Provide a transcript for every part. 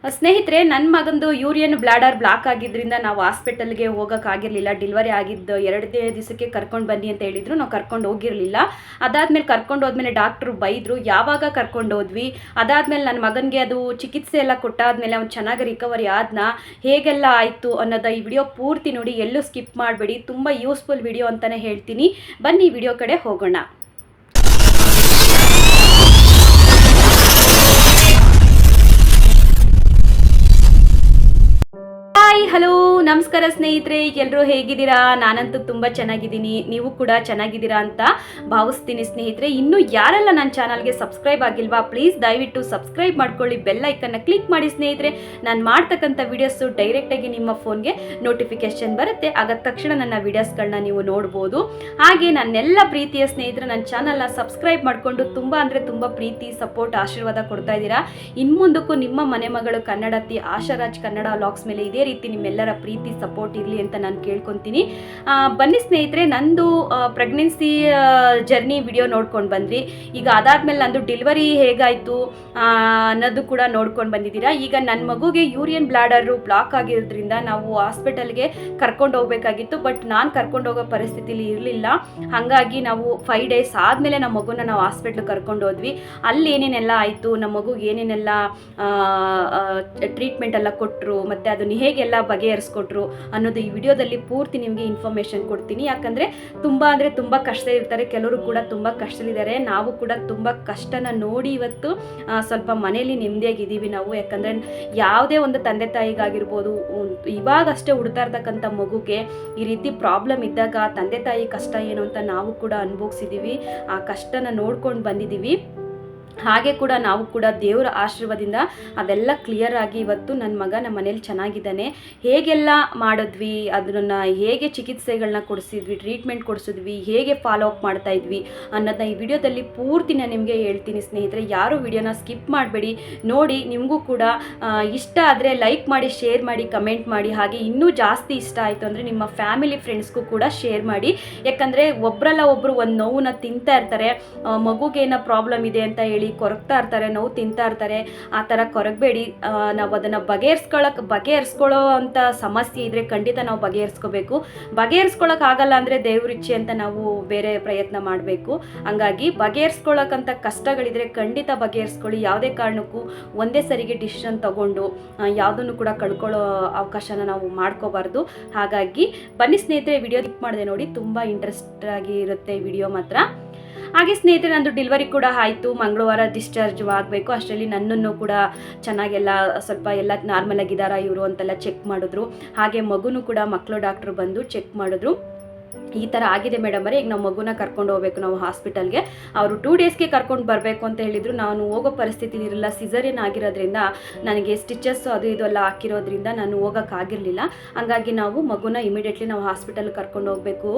ಸ್ನೇಹಿತರೆ, ನನ್ನ ಮಗಂದು ಯೂರಿಯನ್ ಬ್ಲಾಡರ್ ಬ್ಲಾಕ್ ಆಗಿದ್ದರಿಂದ ನಾವು ಹಾಸ್ಪಿಟಲ್ಗೆ ಹೋಗೋಕ್ಕಾಗಿರಲಿಲ್ಲ. ಡೆಲಿವರಿ ಆಗಿದ್ದು 2ನೇ ದಿವಸಕ್ಕೆ ಕರ್ಕೊಂಡು ಬನ್ನಿ ಅಂತ ಹೇಳಿದರು. ನಾವು ಕರ್ಕೊಂಡು ಹೋಗಿರಲಿಲ್ಲ. ಅದಾದಮೇಲೆ ಕರ್ಕೊಂಡು ಹೋದ್ಮೇಲೆ ಡಾಕ್ಟ್ರು ಬೈದರು. ಯಾವಾಗ ಕರ್ಕೊಂಡು ಹೋದ್ವಿ, ಅದಾದಮೇಲೆ ನನ್ನ ಮಗನಿಗೆ ಅದು ಚಿಕಿತ್ಸೆ ಎಲ್ಲ ಕೊಟ್ಟಾದಮೇಲೆ ಅವ್ನು ಚೆನ್ನಾಗಿ ರಿಕವರಿ ಆದ್ನ, ಹೇಗೆಲ್ಲ ಆಯಿತು ಅನ್ನೋದು ಈ ವಿಡಿಯೋ ಪೂರ್ತಿ ನೋಡಿ, ಎಲ್ಲೂ ಸ್ಕಿಪ್ ಮಾಡಬೇಡಿ. ತುಂಬ ಯೂಸ್ಫುಲ್ ವಿಡಿಯೋ ಅಂತಲೇ ಹೇಳ್ತೀನಿ. ಬನ್ನಿ ವಿಡಿಯೋ ಕಡೆ ಹೋಗೋಣ. ಹಲೋ, ನಮಸ್ಕಾರ ಸ್ನೇಹಿತರೆ, ಎಲ್ಲರೂ ಹೇಗಿದ್ದೀರಾ? ನಾನಂತೂ ತುಂಬ ಚೆನ್ನಾಗಿದ್ದೀನಿ. ನೀವು ಕೂಡ ಚೆನ್ನಾಗಿದ್ದೀರಾ ಅಂತ ಭಾವಿಸ್ತೀನಿ. ಸ್ನೇಹಿತರೆ, ಇನ್ನೂ ಯಾರೆಲ್ಲ ನನ್ನ ಚಾನಲ್ಗೆ ಸಬ್ಸ್ಕ್ರೈಬ್ ಆಗಿಲ್ವಾ, ಪ್ಲೀಸ್ ದಯವಿಟ್ಟು ಸಬ್ಸ್ಕ್ರೈಬ್ ಮಾಡ್ಕೊಳ್ಳಿ, ಬೆಲ್ ಐಕನ್ನ ಕ್ಲಿಕ್ ಮಾಡಿ ಸ್ನೇಹಿತರೆ. ನಾನು ಮಾಡ್ತಕ್ಕಂಥ ವೀಡಿಯೋಸು ಡೈರೆಕ್ಟಾಗಿ ನಿಮ್ಮ ಫೋನ್ಗೆ ನೋಟಿಫಿಕೇಶನ್ ಬರುತ್ತೆ. ಆಗ ತಕ್ಷಣ ನನ್ನ ವೀಡಿಯೋಸ್ಗಳನ್ನ ನೀವು ನೋಡ್ಬೋದು. ಹಾಗೆ ನನ್ನೆಲ್ಲ ಪ್ರೀತಿಯ ಸ್ನೇಹಿತರು ನನ್ನ ಚಾನಲ್ನ ಸಬ್ಸ್ಕ್ರೈಬ್ ಮಾಡಿಕೊಂಡು ತುಂಬ ಅಂದರೆ ತುಂಬ ಪ್ರೀತಿ, ಸಪೋರ್ಟ್, ಆಶೀರ್ವಾದ ಕೊಡ್ತಾ ಇದ್ದೀರಾ. ಇನ್ನು ಮುಂದಕ್ಕೂ ನಿಮ್ಮ ಮನೆ ಮಗಳು ಕನ್ನಡತಿ ಆಶಾರಾಜ್ ಕನ್ನಡ ವ್ಲಾಗ್ಸ್ ಮೇಲೆ ಇದೇ ರೀತಿ ನಿಮ್ಮೆಲ್ಲರ ಪ್ರೀತಿ ಸಪೋರ್ಟ್ ಇರಲಿ ಅಂತ ನಾನು ಕೇಳ್ಕೊತೀನಿ. ಬನ್ನಿ ಸ್ನೇಹಿತರೆ, ನಂದು ಪ್ರೆಗ್ನೆನ್ಸಿ ಜರ್ನಿ ವಿಡಿಯೋ ನೋಡ್ಕೊಂಡು ಬಂದ್ರಿ. ಈಗ ಅದಾದಮೇಲೆ ನಂದು ಡೆಲಿವರಿ ಹೇಗಾಯಿತು ಅನ್ನೋದು ಕೂಡ ನೋಡ್ಕೊಂಡು ಬಂದಿದ್ದೀರಾ. ಈಗ ನನ್ನ ಮಗುಗೆ ಯೂರಿಯನ್ ಬ್ಲಾಡರು ಬ್ಲಾಕ್ ಆಗಿರೋದ್ರಿಂದ ನಾವು ಹಾಸ್ಪಿಟಲ್ಗೆ ಕರ್ಕೊಂಡು ಹೋಗಬೇಕಾಗಿತ್ತು. ಬಟ್ ನಾನು ಕರ್ಕೊಂಡು ಹೋಗೋ ಪರಿಸ್ಥಿತಿಲಿ ಇರಲಿಲ್ಲ. ಹಾಗಾಗಿ ನಾವು 5 ಡೇಸ್ ಆದಮೇಲೆ ನಮ್ಮ ಮಗುನ ನಾವು ಹಾಸ್ಪಿಟ್ಲಿಗೆ ಕರ್ಕೊಂಡು ಹೋದ್ವಿ. ಅಲ್ಲಿ ಏನೇನೆಲ್ಲ ಆಯಿತು, ನಮ್ಮ ಮಗುಗೆ ಏನೇನೆಲ್ಲ ಟ್ರೀಟ್ಮೆಂಟ್ ಎಲ್ಲ ಕೊಟ್ಟರು, ಮತ್ತು ಅದನ್ನು ಹೇಗೆಲ್ಲ ಬಗೆಹರಿಸ್ಕೊಟ್ರು ಅನ್ನೋದು ಈ ವಿಡಿಯೋದಲ್ಲಿ ಪೂರ್ತಿ ನಿಮಗೆ ಇನ್ಫಾರ್ಮೇಷನ್ ಕೊಡ್ತೀನಿ. ಯಾಕಂದರೆ ತುಂಬ ಅಂದರೆ ತುಂಬ ಕಷ್ಟ ಇರ್ತಾರೆ, ಕೆಲವರು ಕೂಡ ತುಂಬ ಕಷ್ಟದಲ್ಲಿದ್ದಾರೆ. ನಾವು ಕೂಡ ತುಂಬ ಕಷ್ಟನ ನೋಡಿ ಇವತ್ತು ಸ್ವಲ್ಪ ಮನೇಲಿ ನೆಮ್ಮದಿಯಾಗಿದ್ದೀವಿ ನಾವು. ಯಾಕಂದರೆ ಯಾವುದೇ ಒಂದು ತಂದೆ ತಾಯಿಗಾಗಿರ್ಬೋದು, ಇವಾಗಷ್ಟೇ ಹುಡ್ತಾ ಇರ್ತಕ್ಕಂಥ ಮಗುಗೆ ಈ ರೀತಿ ಪ್ರಾಬ್ಲಮ್ ಇದ್ದಾಗ ತಂದೆ ತಾಯಿ ಕಷ್ಟ ಏನು ಅಂತ ನಾವು ಕೂಡ ಅನುಭವಿಸಿದ್ದೀವಿ. ಆ ಕಷ್ಟನ ನೋಡ್ಕೊಂಡು ಬಂದಿದ್ದೀವಿ. ಹಾಗೆ ಕೂಡ ನಾವು ಕೂಡ ದೇವರ ಆಶೀರ್ವಾದದಿಂದ ಅದೆಲ್ಲ ಕ್ಲಿಯರ್ ಆಗಿ ಇವತ್ತು ನನ್ನ ಮಗ ನಮ್ಮ ಮನೇಲಿ ಚೆನ್ನಾಗಿದ್ದಾನೆ. ಹೇಗೆಲ್ಲ ಮಾಡಿದ್ವಿ, ಅದನ್ನು ಹೇಗೆ ಚಿಕಿತ್ಸೆಗಳನ್ನ ಕೊಡಿಸಿದ್ವಿ, ಟ್ರೀಟ್ಮೆಂಟ್ ಕೊಡಿಸಿದ್ವಿ, ಹೇಗೆ ಫಾಲೋ ಅಪ್ ಮಾಡ್ತಾ ಇದ್ವಿ ಅನ್ನೋದನ್ನ ಈ ವಿಡಿಯೋದಲ್ಲಿ ಪೂರ್ತಿ ನಾನು ನಿಮಗೆ ಹೇಳ್ತೀನಿ. ಸ್ನೇಹಿತರೆ, ಯಾರು ವಿಡಿಯೋನ ಸ್ಕಿಪ್ ಮಾಡಬೇಡಿ, ನೋಡಿ. ನಿಮಗೂ ಕೂಡ ಇಷ್ಟ ಆದರೆ ಲೈಕ್ ಮಾಡಿ, ಶೇರ್ ಮಾಡಿ, ಕಮೆಂಟ್ ಮಾಡಿ. ಹಾಗೆ ಇನ್ನೂ ಜಾಸ್ತಿ ಇಷ್ಟ ಆಯಿತು ಅಂದರೆ ನಿಮ್ಮ ಫ್ಯಾಮಿಲಿ ಫ್ರೆಂಡ್ಸ್ಗೂ ಕೂಡ ಶೇರ್ ಮಾಡಿ. ಯಾಕಂದರೆ ಒಬ್ಬರಲ್ಲ ಒಬ್ಬರು ಒಂದು ನೋವನ್ನ ತಿಂತಾ ಇರ್ತಾರೆ. ಮಗುಗೇನೋ ಪ್ರಾಬ್ಲಮ್ ಇದೆ ಅಂತ ಹೇಳಿ ಕೊರಗ್ತಾ ಇರ್ತಾರೆ, ನೋವು ತಿಂತಾ ಇರ್ತಾರೆ. ಆ ಥರ ಕೊರಗಬೇಡಿ. ನಾವು ಅದನ್ನು ಬಗೆಹರಿಸ್ಕೊಳ್ಳೋ ಅಂಥ ಸಮಸ್ಯೆ ಇದ್ದರೆ ಖಂಡಿತ ನಾವು ಬಗೆಹರಿಸ್ಕೊಳ್ಳೋಕ್ಕಾಗಲ್ಲ ಅಂದರೆ ದೇವ್ರಿಚ್ಛೆ ಅಂತ ನಾವು ಬೇರೆ ಪ್ರಯತ್ನ ಮಾಡಬೇಕು. ಹಂಗಾಗಿ ಬಗೆಹರಿಸ್ಕೊಳ್ಳೋಕ್ಕಂಥ ಕಷ್ಟಗಳಿದ್ರೆ ಖಂಡಿತ ಬಗೆಹರಿಸ್ಕೊಳ್ಳಿ. ಯಾವುದೇ ಕಾರಣಕ್ಕೂ ಒಂದೇ ಸರಿಗೆ ಡಿಸಿಷನ್ ತಗೊಂಡು ಯಾವುದನ್ನು ಕೂಡ ಕಳ್ಕೊಳ್ಳೋ ಅವಕಾಶನ ನಾವು ಮಾಡ್ಕೋಬಾರ್ದು. ಹಾಗಾಗಿ ಬನ್ನಿ ಸ್ನೇಹಿತರೆ, ವಿಡಿಯೋ ಕ್ಲಿಕ್ ಮಾಡಿದೆ ನೋಡಿ, ತುಂಬ ಇಂಟ್ರೆಸ್ಟ್ ಆಗಿ ಇರುತ್ತೆ ವಿಡಿಯೋ ಮಾತ್ರ. ಹಾಗೆ ಸ್ನೇಹಿತರೆ, ನಂದು ಡೆಲಿವರಿ ಕೂಡ ಆಯಿತು. ಮಂಗಳವಾರ ಡಿಸ್ಚಾರ್ಜ್ ಆಗಬೇಕು. ಅಷ್ಟರಲ್ಲಿ ನನ್ನನ್ನು ಕೂಡ ಚೆನ್ನಾಗೆಲ್ಲ ಸ್ವಲ್ಪ ಎಲ್ಲ ನಾರ್ಮಲ್ ಆಗಿದ್ದಾರಾ ಇವರು ಅಂತೆಲ್ಲ ಚೆಕ್ ಮಾಡಿದ್ರು. ಹಾಗೆ ಮಗುನೂ ಕೂಡ ಮಕ್ಕಳು ಡಾಕ್ಟ್ರು ಬಂದು ಚೆಕ್ ಮಾಡಿದ್ರು. ಈ ಥರ ಆಗಿದೆ ಮೇಡಮ್ ಅವರೇ, ಈಗ ನಾವು ಮಗುನ ಕರ್ಕೊಂಡು ಹೋಗ್ಬೇಕು ನಾವು ಹಾಸ್ಪಿಟಲ್ಗೆ. ಅವರು 2 ಡೇಸ್ಗೆ ಕರ್ಕೊಂಡು ಬರಬೇಕು ಅಂತ ಹೇಳಿದರು. ನಾನು ಹೋಗೋ ಪರಿಸ್ಥಿತಿ ಇರಲಿಲ್ಲ, ಸಿಸರಿಯನ್ ಆಗಿರೋದ್ರಿಂದ ನನಗೆ ಸ್ಟಿಚಸ್ ಅದು ಇದು ಎಲ್ಲ ಹಾಕಿರೋದ್ರಿಂದ ನಾನು ಹೋಗೋಕ್ಕಾಗಿರಲಿಲ್ಲ. ಹಂಗಾಗಿ ನಾವು ಮಗುನ ಇಮಿಡಿಯೇಟ್ಲಿ ನಾವು ಹಾಸ್ಪಿಟಲ್ಗೆ ಕರ್ಕೊಂಡು ಹೋಗಬೇಕು.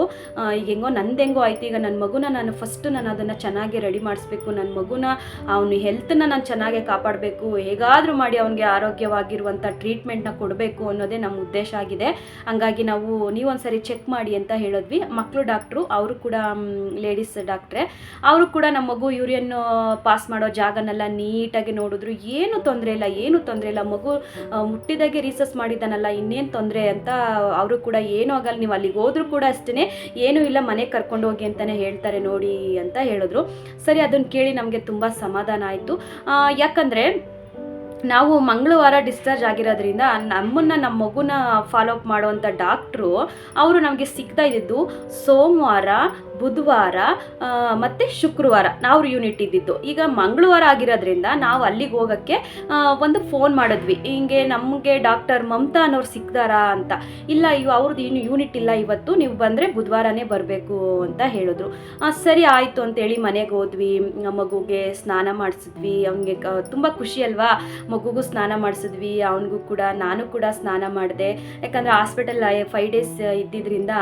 ಈಗ ಹೆಂಗೋ ಆಯಿತು. ಈಗ ನನ್ನ ಮಗುನ ನಾನು ಅದನ್ನು ಚೆನ್ನಾಗಿ ರೆಡಿ ಮಾಡಿಸ್ಬೇಕು. ನನ್ನ ಮಗುನ ಅವನ ಹೆಲ್ತನ್ನ ನಾನು ಚೆನ್ನಾಗಿ ಕಾಪಾಡಬೇಕು. ಹೇಗಾದರೂ ಮಾಡಿ ಅವನಿಗೆ ಆರೋಗ್ಯವಾಗಿರುವಂಥ ಟ್ರೀಟ್ಮೆಂಟ್ನ ಕೊಡಬೇಕು ಅನ್ನೋದೇ ನಮ್ಮ ಉದ್ದೇಶ ಆಗಿದೆ. ಹಂಗಾಗಿ ನೀವೊಂದು ಸರಿ ಚೆಕ್ ಮಾಡಿ ಅಂತ ಹೇಳಿದ್ವಿ. ಮಕ್ಕಳು ಡಾಕ್ಟ್ರು, ಅವರು ಕೂಡ ಲೇಡೀಸ್ ಡಾಕ್ಟ್ರೆ, ಅವರು ಕೂಡ ನಮ್ಮ ಮಗು ಯೂರಿಯನ್ ಪಾಸ್ ಮಾಡೋ ಜಾಗನೆಲ್ಲ ನೀಟಾಗಿ ನೋಡಿದ್ರು. ಏನು ತೊಂದರೆ ಇಲ್ಲ, ಮಗು ಮುಟ್ಟಿದಾಗೆ ರೀಸಸ್ ಮಾಡಿದ್ದಾನಲ್ಲ, ಇನ್ನೇನು ತೊಂದರೆ ಅಂತ ಅವರು ಕೂಡ ಏನೂ ಆಗಲ್ಲ, ನೀವು ಅಲ್ಲಿಗೆ ಹೋದ್ರೂ ಕೂಡ ಅಷ್ಟೇ, ಏನೂ ಇಲ್ಲ, ಮನೆಗೆ ಕರ್ಕೊಂಡು ಹೋಗಿ ಅಂತಲೇ ಹೇಳ್ತಾರೆ ನೋಡಿ ಅಂತ ಹೇಳಿದ್ರು. ಸರಿ, ಅದನ್ನು ಕೇಳಿ ನಮಗೆ ತುಂಬ ಸಮಾಧಾನ ಆಯಿತು. ಯಾಕಂದರೆ ನಾವು ಮಂಗಳವಾರ ಡಿಸ್ಚಾರ್ಜ್ ಆಗಿರೋದ್ರಿಂದ ನಮ್ಮ ಮಗುನ ಫಾಲೋ ಅಪ್ ಮಾಡುವಂಥ ಡಾಕ್ಟ್ರು ಅವರು ನಮಗೆ ಸಿಗ್ತಾ ಇದ್ದಿದ್ದು ಸೋಮವಾರ, ಬುಧವಾರ ಮತ್ತು ಶುಕ್ರವಾರ ನಾವು ಯೂನಿಟ್ ಇದ್ದಿದ್ದು. ಈಗ ಮಂಗಳವಾರ ಆಗಿರೋದ್ರಿಂದ ನಾವು ಅಲ್ಲಿಗೆ ಹೋಗೋಕ್ಕೆ ಒಂದು ಫೋನ್ ಮಾಡಿದ್ವಿ, ಹಿಂಗೆ ನಮಗೆ ಡಾಕ್ಟರ್ ಮಮತಾ ಅನ್ನೋರು ಸಿಗ್ತಾರಾ ಅಂತ. ಇಲ್ಲ, ಅವ್ರದ್ದು ಏನು ಯೂನಿಟ್ ಇಲ್ಲ ಇವತ್ತು, ನೀವು ಬಂದರೆ ಬುಧವಾರನೇ ಬರಬೇಕು ಅಂತ ಹೇಳಿದ್ರು. ಸರಿ ಆಯಿತು ಅಂತೇಳಿ ಮನೆಗೆ ಹೋದ್ವಿ. ಮಗುಗೆ ಸ್ನಾನ ಮಾಡಿಸಿದ್ವಿ. ಅವನಿಗೆ ತುಂಬ ಖುಷಿ ಅಲ್ವಾ, ಮಗುಗೂ ಸ್ನಾನ ಮಾಡಿಸಿದ್ವಿ, ಅವನಿಗೂ ಕೂಡ. ನಾನು ಕೂಡ ಸ್ನಾನ ಮಾಡಿದೆ. ಯಾಕಂದರೆ ಹಾಸ್ಪಿಟಲ್ 5 ಡೇಸ್ ಇದ್ದಿದ್ದರಿಂದ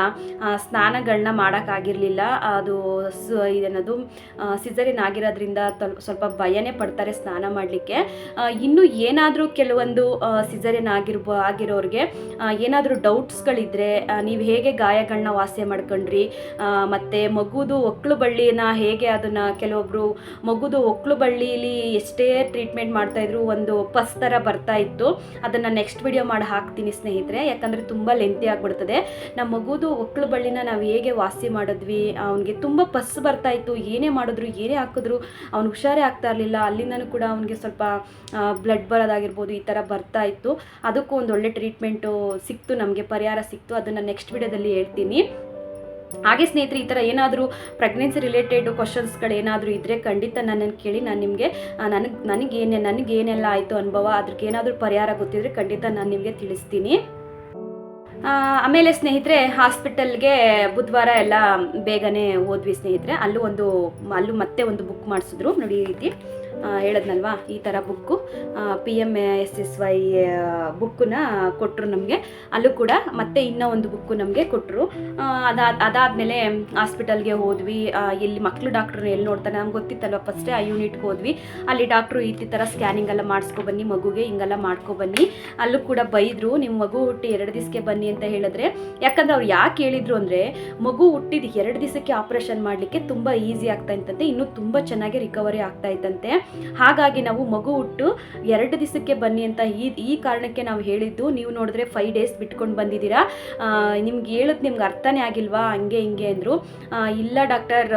ಸ್ನಾನಗಳನ್ನ ಮಾಡೋಕ್ಕಾಗಿರಲಿಲ್ಲ. ಅದು ಇದೇನದು ಸಿಸರಿನ್ ಆಗಿರೋದ್ರಿಂದ ಸ್ವಲ್ಪ ಭಯನೇ ಪಡ್ತಾರೆ ಸ್ನಾನ ಮಾಡಲಿಕ್ಕೆ. ಇನ್ನು ಏನಾದರೂ ಕೆಲವೊಂದು ಸಿಸರಿನ್ ಆಗಿರೋರಿಗೆ ಏನಾದರೂ ಡೌಟ್ಸ್ಗಳಿದ್ರೆ ನೀವು ಹೇಗೆ ಗಾಯಗಳನ್ನ ವಾಸಿ ಮಾಡ್ಕೊಂಡ್ರಿ, ಮತ್ತು ಮಗುದು ಒಕ್ಲು ಬಳ್ಳಿನ ಹೇಗೆ ಅದನ್ನು ಕೆಲವೊಬ್ಬರು ಮಗುದು ಒಕ್ಲು ಬಳ್ಳಿಲಿ ಎಷ್ಟೇ ಟ್ರೀಟ್ಮೆಂಟ್ ಮಾಡ್ತಾಯಿದ್ರು ಒಂದು ಪಸ್ ಥರ ಬರ್ತಾ ಇತ್ತು. ಅದನ್ನು ನೆಕ್ಸ್ಟ್ ವಿಡಿಯೋ ಮಾಡಿ ಹಾಕ್ತೀನಿ ಸ್ನೇಹಿತರೆ, ಯಾಕಂದರೆ ತುಂಬ ಲೆಂತಿ ಆಗಿಬಿಡ್ತದೆ. ನಮ್ಮ ಮಗುದು ಒಕ್ಲು ಬಳ್ಳಿನ ನಾವು ಹೇಗೆ ವಾಸಿ ಮಾಡಿದ್ವಿ, ಅವನಿಗೆ ತುಂಬ ಪಸ್ ಬರ್ತಾ ಇತ್ತು, ಏನೇ ಮಾಡಿದ್ರು ಏನೇ ಹಾಕಿದ್ರು ಅವ್ನು ಹುಷಾರೇ ಆಗ್ತಾ ಇರಲಿಲ್ಲ. ಅಲ್ಲಿಂದನೂ ಕೂಡ ಅವನಿಗೆ ಸ್ವಲ್ಪ ಬ್ಲಡ್ ಬರೋದಾಗಿರ್ಬೋದು ಈ ಥರ ಬರ್ತಾ ಇತ್ತು. ಅದಕ್ಕೂ ಒಂದು ಒಳ್ಳೆ ಟ್ರೀಟ್ಮೆಂಟು ಸಿಕ್ತು, ನಮಗೆ ಪರಿಹಾರ ಸಿಕ್ತು. ಅದನ್ನು ನೆಕ್ಸ್ಟ್ ವಿಡಿಯೋದಲ್ಲಿ ಹೇಳ್ತೀನಿ. ಹಾಗೆ ಸ್ನೇಹಿತರೆ, ಈ ಥರ ಏನಾದರೂ ಪ್ರೆಗ್ನೆನ್ಸಿ ರಿಲೇಟೆಡ್ ಕ್ವಶನ್ಸ್ಗಳೇನಾದರೂ ಇದ್ದರೆ ಖಂಡಿತ ನನ್ನನ್ನು ಕೇಳಿ. ನಾನು ನಿಮಗೆ ನನಗೇನೆಲ್ಲ ಆಯಿತು ಅನುಭವ, ಅದಕ್ಕೇನಾದರೂ ಪರಿಹಾರ ಗೊತ್ತಿದ್ರೆ ಖಂಡಿತ ನಾನು ನಿಮಗೆ ತಿಳಿಸ್ತೀನಿ. ಆಮೇಲೆ ಸ್ನೇಹಿತರೆ, ಹಾಸ್ಪಿಟಲ್ಗೆ ಬುಧವಾರ ಎಲ್ಲ ಬೇಗನೆ ಹೋದ್ವಿ ಸ್ನೇಹಿತರೆ. ಅಲ್ಲೂ ಮತ್ತೆ ಒಂದು ಬುಕ್ ಮಾಡಿಸಿದ್ರು ನೋಡಿ. ಈ ರೀತಿ ಹೇಳದ್ನಲ್ವಾ, ಈ ಥರ ಬುಕ್ಕು PMSSY ಬುಕ್ಕನ್ನ ಕೊಟ್ಟರು ನಮಗೆ. ಅಲ್ಲೂ ಕೂಡ ಮತ್ತೆ ಇನ್ನೂ ಒಂದು ಬುಕ್ಕು ನಮಗೆ ಕೊಟ್ಟರು. ಅದಾದಮೇಲೆ ಹಾಸ್ಪಿಟಲ್ಗೆ ಹೋದ್ವಿ. ಇಲ್ಲಿ ಮಕ್ಕಳು ಡಾಕ್ಟ್ರನ್ನ ಎಲ್ಲಿ ನೋಡ್ತಾರೆ ನಮ್ಗೆ ಗೊತ್ತಿತ್ತಲ್ವ, ಫಸ್ಟೇ ಆ ಯೂನಿಟ್ಗೆ ಹೋದ್ವಿ. ಅಲ್ಲಿ ಡಾಕ್ಟ್ರು ಈ ಥರ ಸ್ಕ್ಯಾನಿಂಗ್ ಎಲ್ಲ ಮಾಡಿಸ್ಕೊಬನ್ನಿ, ಮಗುಗೆ ಹಿಂಗೆಲ್ಲ ಮಾಡ್ಕೊಬನ್ನಿ. ಅಲ್ಲೂ ಕೂಡ ಬೈದರು, ನಿಮ್ಮ ಮಗು ಹುಟ್ಟಿ 2 ದಿವಸಕ್ಕೆ ಬನ್ನಿ ಅಂತ ಹೇಳಿದ್ರೆ. ಯಾಕಂದರೆ ಅವ್ರು ಯಾಕೆ ಹೇಳಿದರು ಅಂದರೆ, ಮಗು ಹುಟ್ಟಿದ 2 ದಿವಸಕ್ಕೆ ಆಪ್ರೇಷನ್ ಮಾಡಲಿಕ್ಕೆ ತುಂಬ ಈಸಿ ಆಗ್ತಾ ಇತ್ತಂತೆ, ಇನ್ನೂ ತುಂಬ ಚೆನ್ನಾಗಿ ರಿಕವರಿ ಆಗ್ತಾ ಇತ್ತಂತೆ. ಹಾಗಾಗಿ ನಾವು ಮಗು ಹುಟ್ಟು 2 ದಿವಸಕ್ಕೆ ಬನ್ನಿ ಅಂತ ಈ ಕಾರಣಕ್ಕೆ ನಾವು ಹೇಳಿದ್ದು. ನೀವು ನೋಡಿದ್ರೆ 5 ಡೇಸ್ ಬಿಟ್ಕೊಂಡು ಬಂದಿದ್ದೀರಾ, ನಿಮ್ಗೆ ಹೇಳೋದು ನಿಮ್ಗೆ ಅರ್ಥನೇ ಆಗಿಲ್ವಾ, ಹಂಗೆ ಹಿಂಗೆ ಅಂದರು. ಇಲ್ಲ ಡಾಕ್ಟರ್,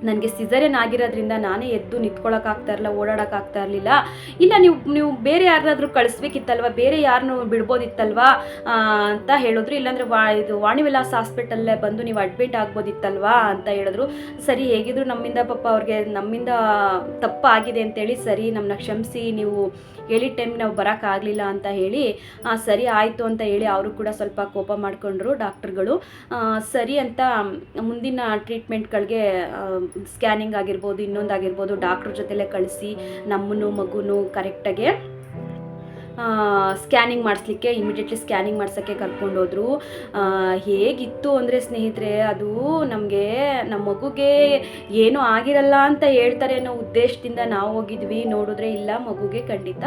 ನನಗೆ ಸಿಸರಿನ್ ಆಗಿರೋದ್ರಿಂದ ನಾನೇ ಎದ್ದು ನಿಂತ್ಕೊಳ್ಳೋಕ್ಕಾಗ್ತಾ ಇರಲಿಲ್ಲ, ಓಡಾಡೋಕ್ಕಾಗ್ತಾ ಇರಲಿಲ್ಲ. ಇಲ್ಲ ನೀವು ಬೇರೆ ಯಾರನ್ನಾದರೂ ಕಳಿಸ್ಬೇಕಿತ್ತಲ್ವ, ಬೇರೆ ಯಾರನ್ನೂ ಬಿಡ್ಬೋದಿತ್ತಲ್ವಾ ಅಂತ ಹೇಳಿದ್ರು. ಇಲ್ಲಾಂದರೆ ವಾಣಿವಿಲಾಸ್ ಹಾಸ್ಪಿಟಲ್ಲೇ ಬಂದು ನೀವು ಅಡ್ಮಿಟ್ ಆಗ್ಬೋದಿತ್ತಲ್ವಾ ಅಂತ ಹೇಳಿದ್ರು. ಸರಿ, ಹೇಗಿದ್ರು ನಮ್ಮಿಂದ ಪಾಪ ಅವ್ರಿಗೆ ನಮ್ಮಿಂದ ತಪ್ಪಾಗಿದೆ ಅಂತೇಳಿ ಸರಿ ನಮ್ಮನ್ನ ಕ್ಷಮಿಸಿ, ನೀವು ಹೇಳಿದ ಟೈಮ್ ನಾವು ಬರೋಕ್ಕಾಗಲಿಲ್ಲ ಅಂತ ಹೇಳಿ ಸರಿ ಆಯಿತು ಅಂತ ಹೇಳಿ ಅವರು ಕೂಡ ಸ್ವಲ್ಪ ಕೋಪ ಮಾಡಿಕೊಂಡ್ರು ಡಾಕ್ಟ್ರುಗಳು. ಸರಿ ಅಂತ ಮುಂದಿನ ಟ್ರೀಟ್ಮೆಂಟ್ಗಳಿಗೆ ಸ್ಕ್ಯಾನಿಂಗ್ ಆಗಿರ್ಬೋದು, ಇನ್ನೊಂದಾಗಿರ್ಬೋದು, ಡಾಕ್ಟ್ರ್ ಜೊತೆಲೇ ಕಳಿಸಿ ನಮ್ಮನ್ನು ಮಗುನು ಕರೆಕ್ಟಾಗೆ ಸ್ಕ್ಯಾನಿಂಗ್ ಮಾಡಿಸ್ಲಿಕ್ಕೆ ಇಮಿಡಿಯೇಟ್ಲಿ ಸ್ಕ್ಯಾನಿಂಗ್ ಮಾಡ್ಸೋಕ್ಕೆ ಕರ್ಕೊಂಡೋದ್ರು. ಹೇಗಿತ್ತು ಅಂದರೆ ಸ್ನೇಹಿತರೆ, ಅದು ನಮಗೆ ನಮ್ಮ ಮಗುಗೆ ಏನೂ ಆಗಿರಲ್ಲ ಅಂತ ಹೇಳ್ತಾರೆ ಅನ್ನೋ ಉದ್ದೇಶದಿಂದ ನಾವು ಹೋಗಿದ್ವಿ. ನೋಡಿದ್ರೆ ಇಲ್ಲ, ಮಗುಗೆ ಖಂಡಿತ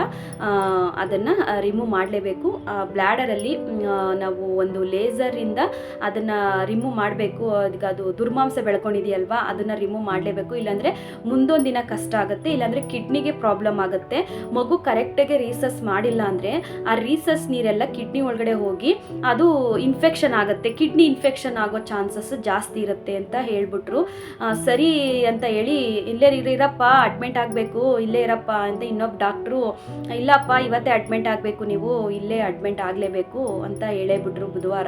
ಅದನ್ನು ರಿಮೂವ್ ಮಾಡಲೇಬೇಕು. ಬ್ಲ್ಯಾಡರಲ್ಲಿ ನಾವು ಒಂದು ಲೇಸರಿಂದ ಅದನ್ನು ರಿಮೂವ್ ಮಾಡಬೇಕು. ಅದಕ್ಕೆ ಅದು ದುರ್ಮಾಂಸ ಬೆಳ್ಕೊಂಡಿದೆಯಲ್ವಾ, ಅದನ್ನು ರಿಮೂವ್ ಮಾಡಲೇಬೇಕು. ಇಲ್ಲಾಂದರೆ ಮುಂದೊಂದು ದಿನ ಕಷ್ಟ ಆಗುತ್ತೆ, ಇಲ್ಲಾಂದರೆ ಕಿಡ್ನಿಗೆ ಪ್ರಾಬ್ಲಮ್ ಆಗುತ್ತೆ. ಮಗು ಕರೆಕ್ಟಾಗಿ ರೀಸಸ್ ಮಾಡಿಲ್ಲ ಅಂದರೆ ಆ ರೀಸಸ್ ನೀರೆಲ್ಲ ಕಿಡ್ನಿ ಒಳಗಡೆ ಹೋಗಿ ಅದು ಇನ್ಫೆಕ್ಷನ್ ಆಗುತ್ತೆ, ಕಿಡ್ನಿ ಇನ್ಫೆಕ್ಷನ್ ಆಗೋ ಚಾನ್ಸಸ್ ಜಾಸ್ತಿ ಇರುತ್ತೆ ಅಂತ ಹೇಳ್ಬಿಟ್ರು. ಸರಿ ಅಂತ ಹೇಳಿ ಇಲ್ಲೇ ಇರಪ್ಪ, ಅಡ್ಮಿಟ್ ಆಗಬೇಕು, ಇಲ್ಲೇ ಇರಪ್ಪ ಅಂತ ಇನ್ನೊಬ್ಬ ಡಾಕ್ಟ್ರು, ಇಲ್ಲಪ್ಪ ಇವತ್ತೇ ಅಡ್ಮಿಟ್ ಆಗಬೇಕು, ನೀವು ಇಲ್ಲೇ ಅಡ್ಮಿಟ್ ಆಗಲೇಬೇಕು ಅಂತ ಹೇಳೇಬಿಟ್ರು. ಬುಧವಾರ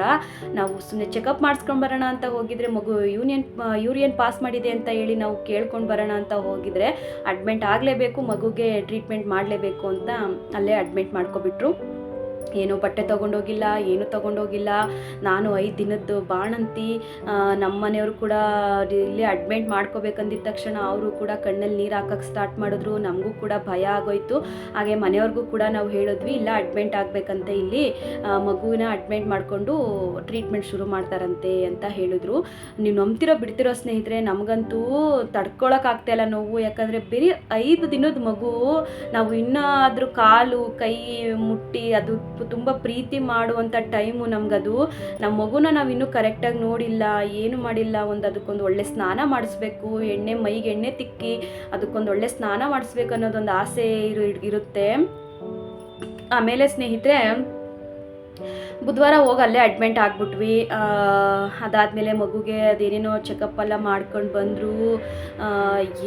ನಾವು ಸುಮ್ಮನೆ ಚೆಕಪ್ ಮಾಡಿಸ್ಕೊಂಡು ಬರೋಣ ಅಂತ ಹೋಗಿದ್ರೆ, ಮಗು ಯೂರಿಯನ್ ಪಾಸ್ ಮಾಡಿದೆ ಅಂತ ಹೇಳಿ ನಾವು ಕೇಳ್ಕೊಂಡು ಬರೋಣ ಅಂತ ಹೋಗಿದ್ರೆ ಅಡ್ಮಿಟ್ ಆಗಲೇಬೇಕು, ಮಗುಗೆ ಟ್ರೀಟ್ಮೆಂಟ್ ಮಾಡಲೇಬೇಕು ಅಂತ ಅಲ್ಲೇ ಅಡ್ಮಿಟ್ ಮಾಡ್ಕೊಬಿಟ್ರು. ಏನೂ ಬಟ್ಟೆ ತೊಗೊಂಡೋಗಿಲ್ಲ, ಏನೂ ತೊಗೊಂಡೋಗಿಲ್ಲ. ನಾನು 5 ದಿನದ್ದು ಬಾಣಂತಿ. ನಮ್ಮ ಮನೆಯವರು ಕೂಡ ಇಲ್ಲಿ ಅಡ್ಮಿಟ್ ಮಾಡ್ಕೋಬೇಕಂದಿದ್ದ ತಕ್ಷಣ ಅವರು ಕೂಡ ಕಣ್ಣಲ್ಲಿ ನೀರು ಹಾಕೋಕ್ಕೆ ಸ್ಟಾರ್ಟ್ ಮಾಡಿದ್ರು. ನಮಗೂ ಕೂಡ ಭಯ ಆಗೋಯ್ತು. ಹಾಗೆ ಮನೆಯವ್ರಿಗೂ ಕೂಡ ನಾವು ಹೇಳಿದ್ವಿ, ಇಲ್ಲ ಅಡ್ಮಿಟ್ ಆಗಬೇಕಂತೆ, ಇಲ್ಲಿ ಮಗುವಿನ ಅಡ್ಮಿಟ್ ಮಾಡಿಕೊಂಡು ಟ್ರೀಟ್ಮೆಂಟ್ ಶುರು ಮಾಡ್ತಾರಂತೆ ಅಂತ ಹೇಳಿದ್ರು. ನೀವು ನಂಬ್ತಿರೋ ಬಿಡ್ತಿರೋ ಸ್ನೇಹಿತರೆ, ನಮಗಂತೂ ತಡ್ಕೊಳಕ್ಕಾಗ್ತಾಯಿಲ್ಲ ನೋವು. ಯಾಕಂದರೆ ಬರೀ 5 ದಿನದ ಮಗು, ನಾವು ಇನ್ನಾದರೂ ಕಾಲು ಕೈ ಮುಟ್ಟಿ ಅದು ತುಂಬ ಪ್ರೀತಿ ಮಾಡುವಂಥ ಟೈಮು ನಮಗದು. ನಮ್ಮ ಮಗುನ ನಾವು ಇನ್ನೂ ಕರೆಕ್ಟಾಗಿ ನೋಡಿಲ್ಲ, ಏನು ಮಾಡಿಲ್ಲ. ಅದಕ್ಕೊಂದು ಒಳ್ಳೆ ಸ್ನಾನ ಮಾಡಿಸ್ಬೇಕು, ಮೈಗೆ ಎಣ್ಣೆ ತಿಕ್ಕಿ ಅದಕ್ಕೊಂದು ಒಳ್ಳೆ ಸ್ನಾನ ಮಾಡಿಸ್ಬೇಕು ಅನ್ನೋದೊಂದು ಆಸೆ ಇರುತ್ತೆ. ಆಮೇಲೆ ಸ್ನೇಹಿತರೆ, ಬುಧವಾರ ಹೋಗಿ ಅಲ್ಲೇ ಅಡ್ಮಿಟ್ ಆಗಿಬಿಟ್ವಿ. ಅದಾದಮೇಲೆ ಮಗುಗೆ ಅದೇನೇನೋ ಚೆಕಪ್ ಎಲ್ಲ ಮಾಡ್ಕೊಂಡು ಬಂದರು.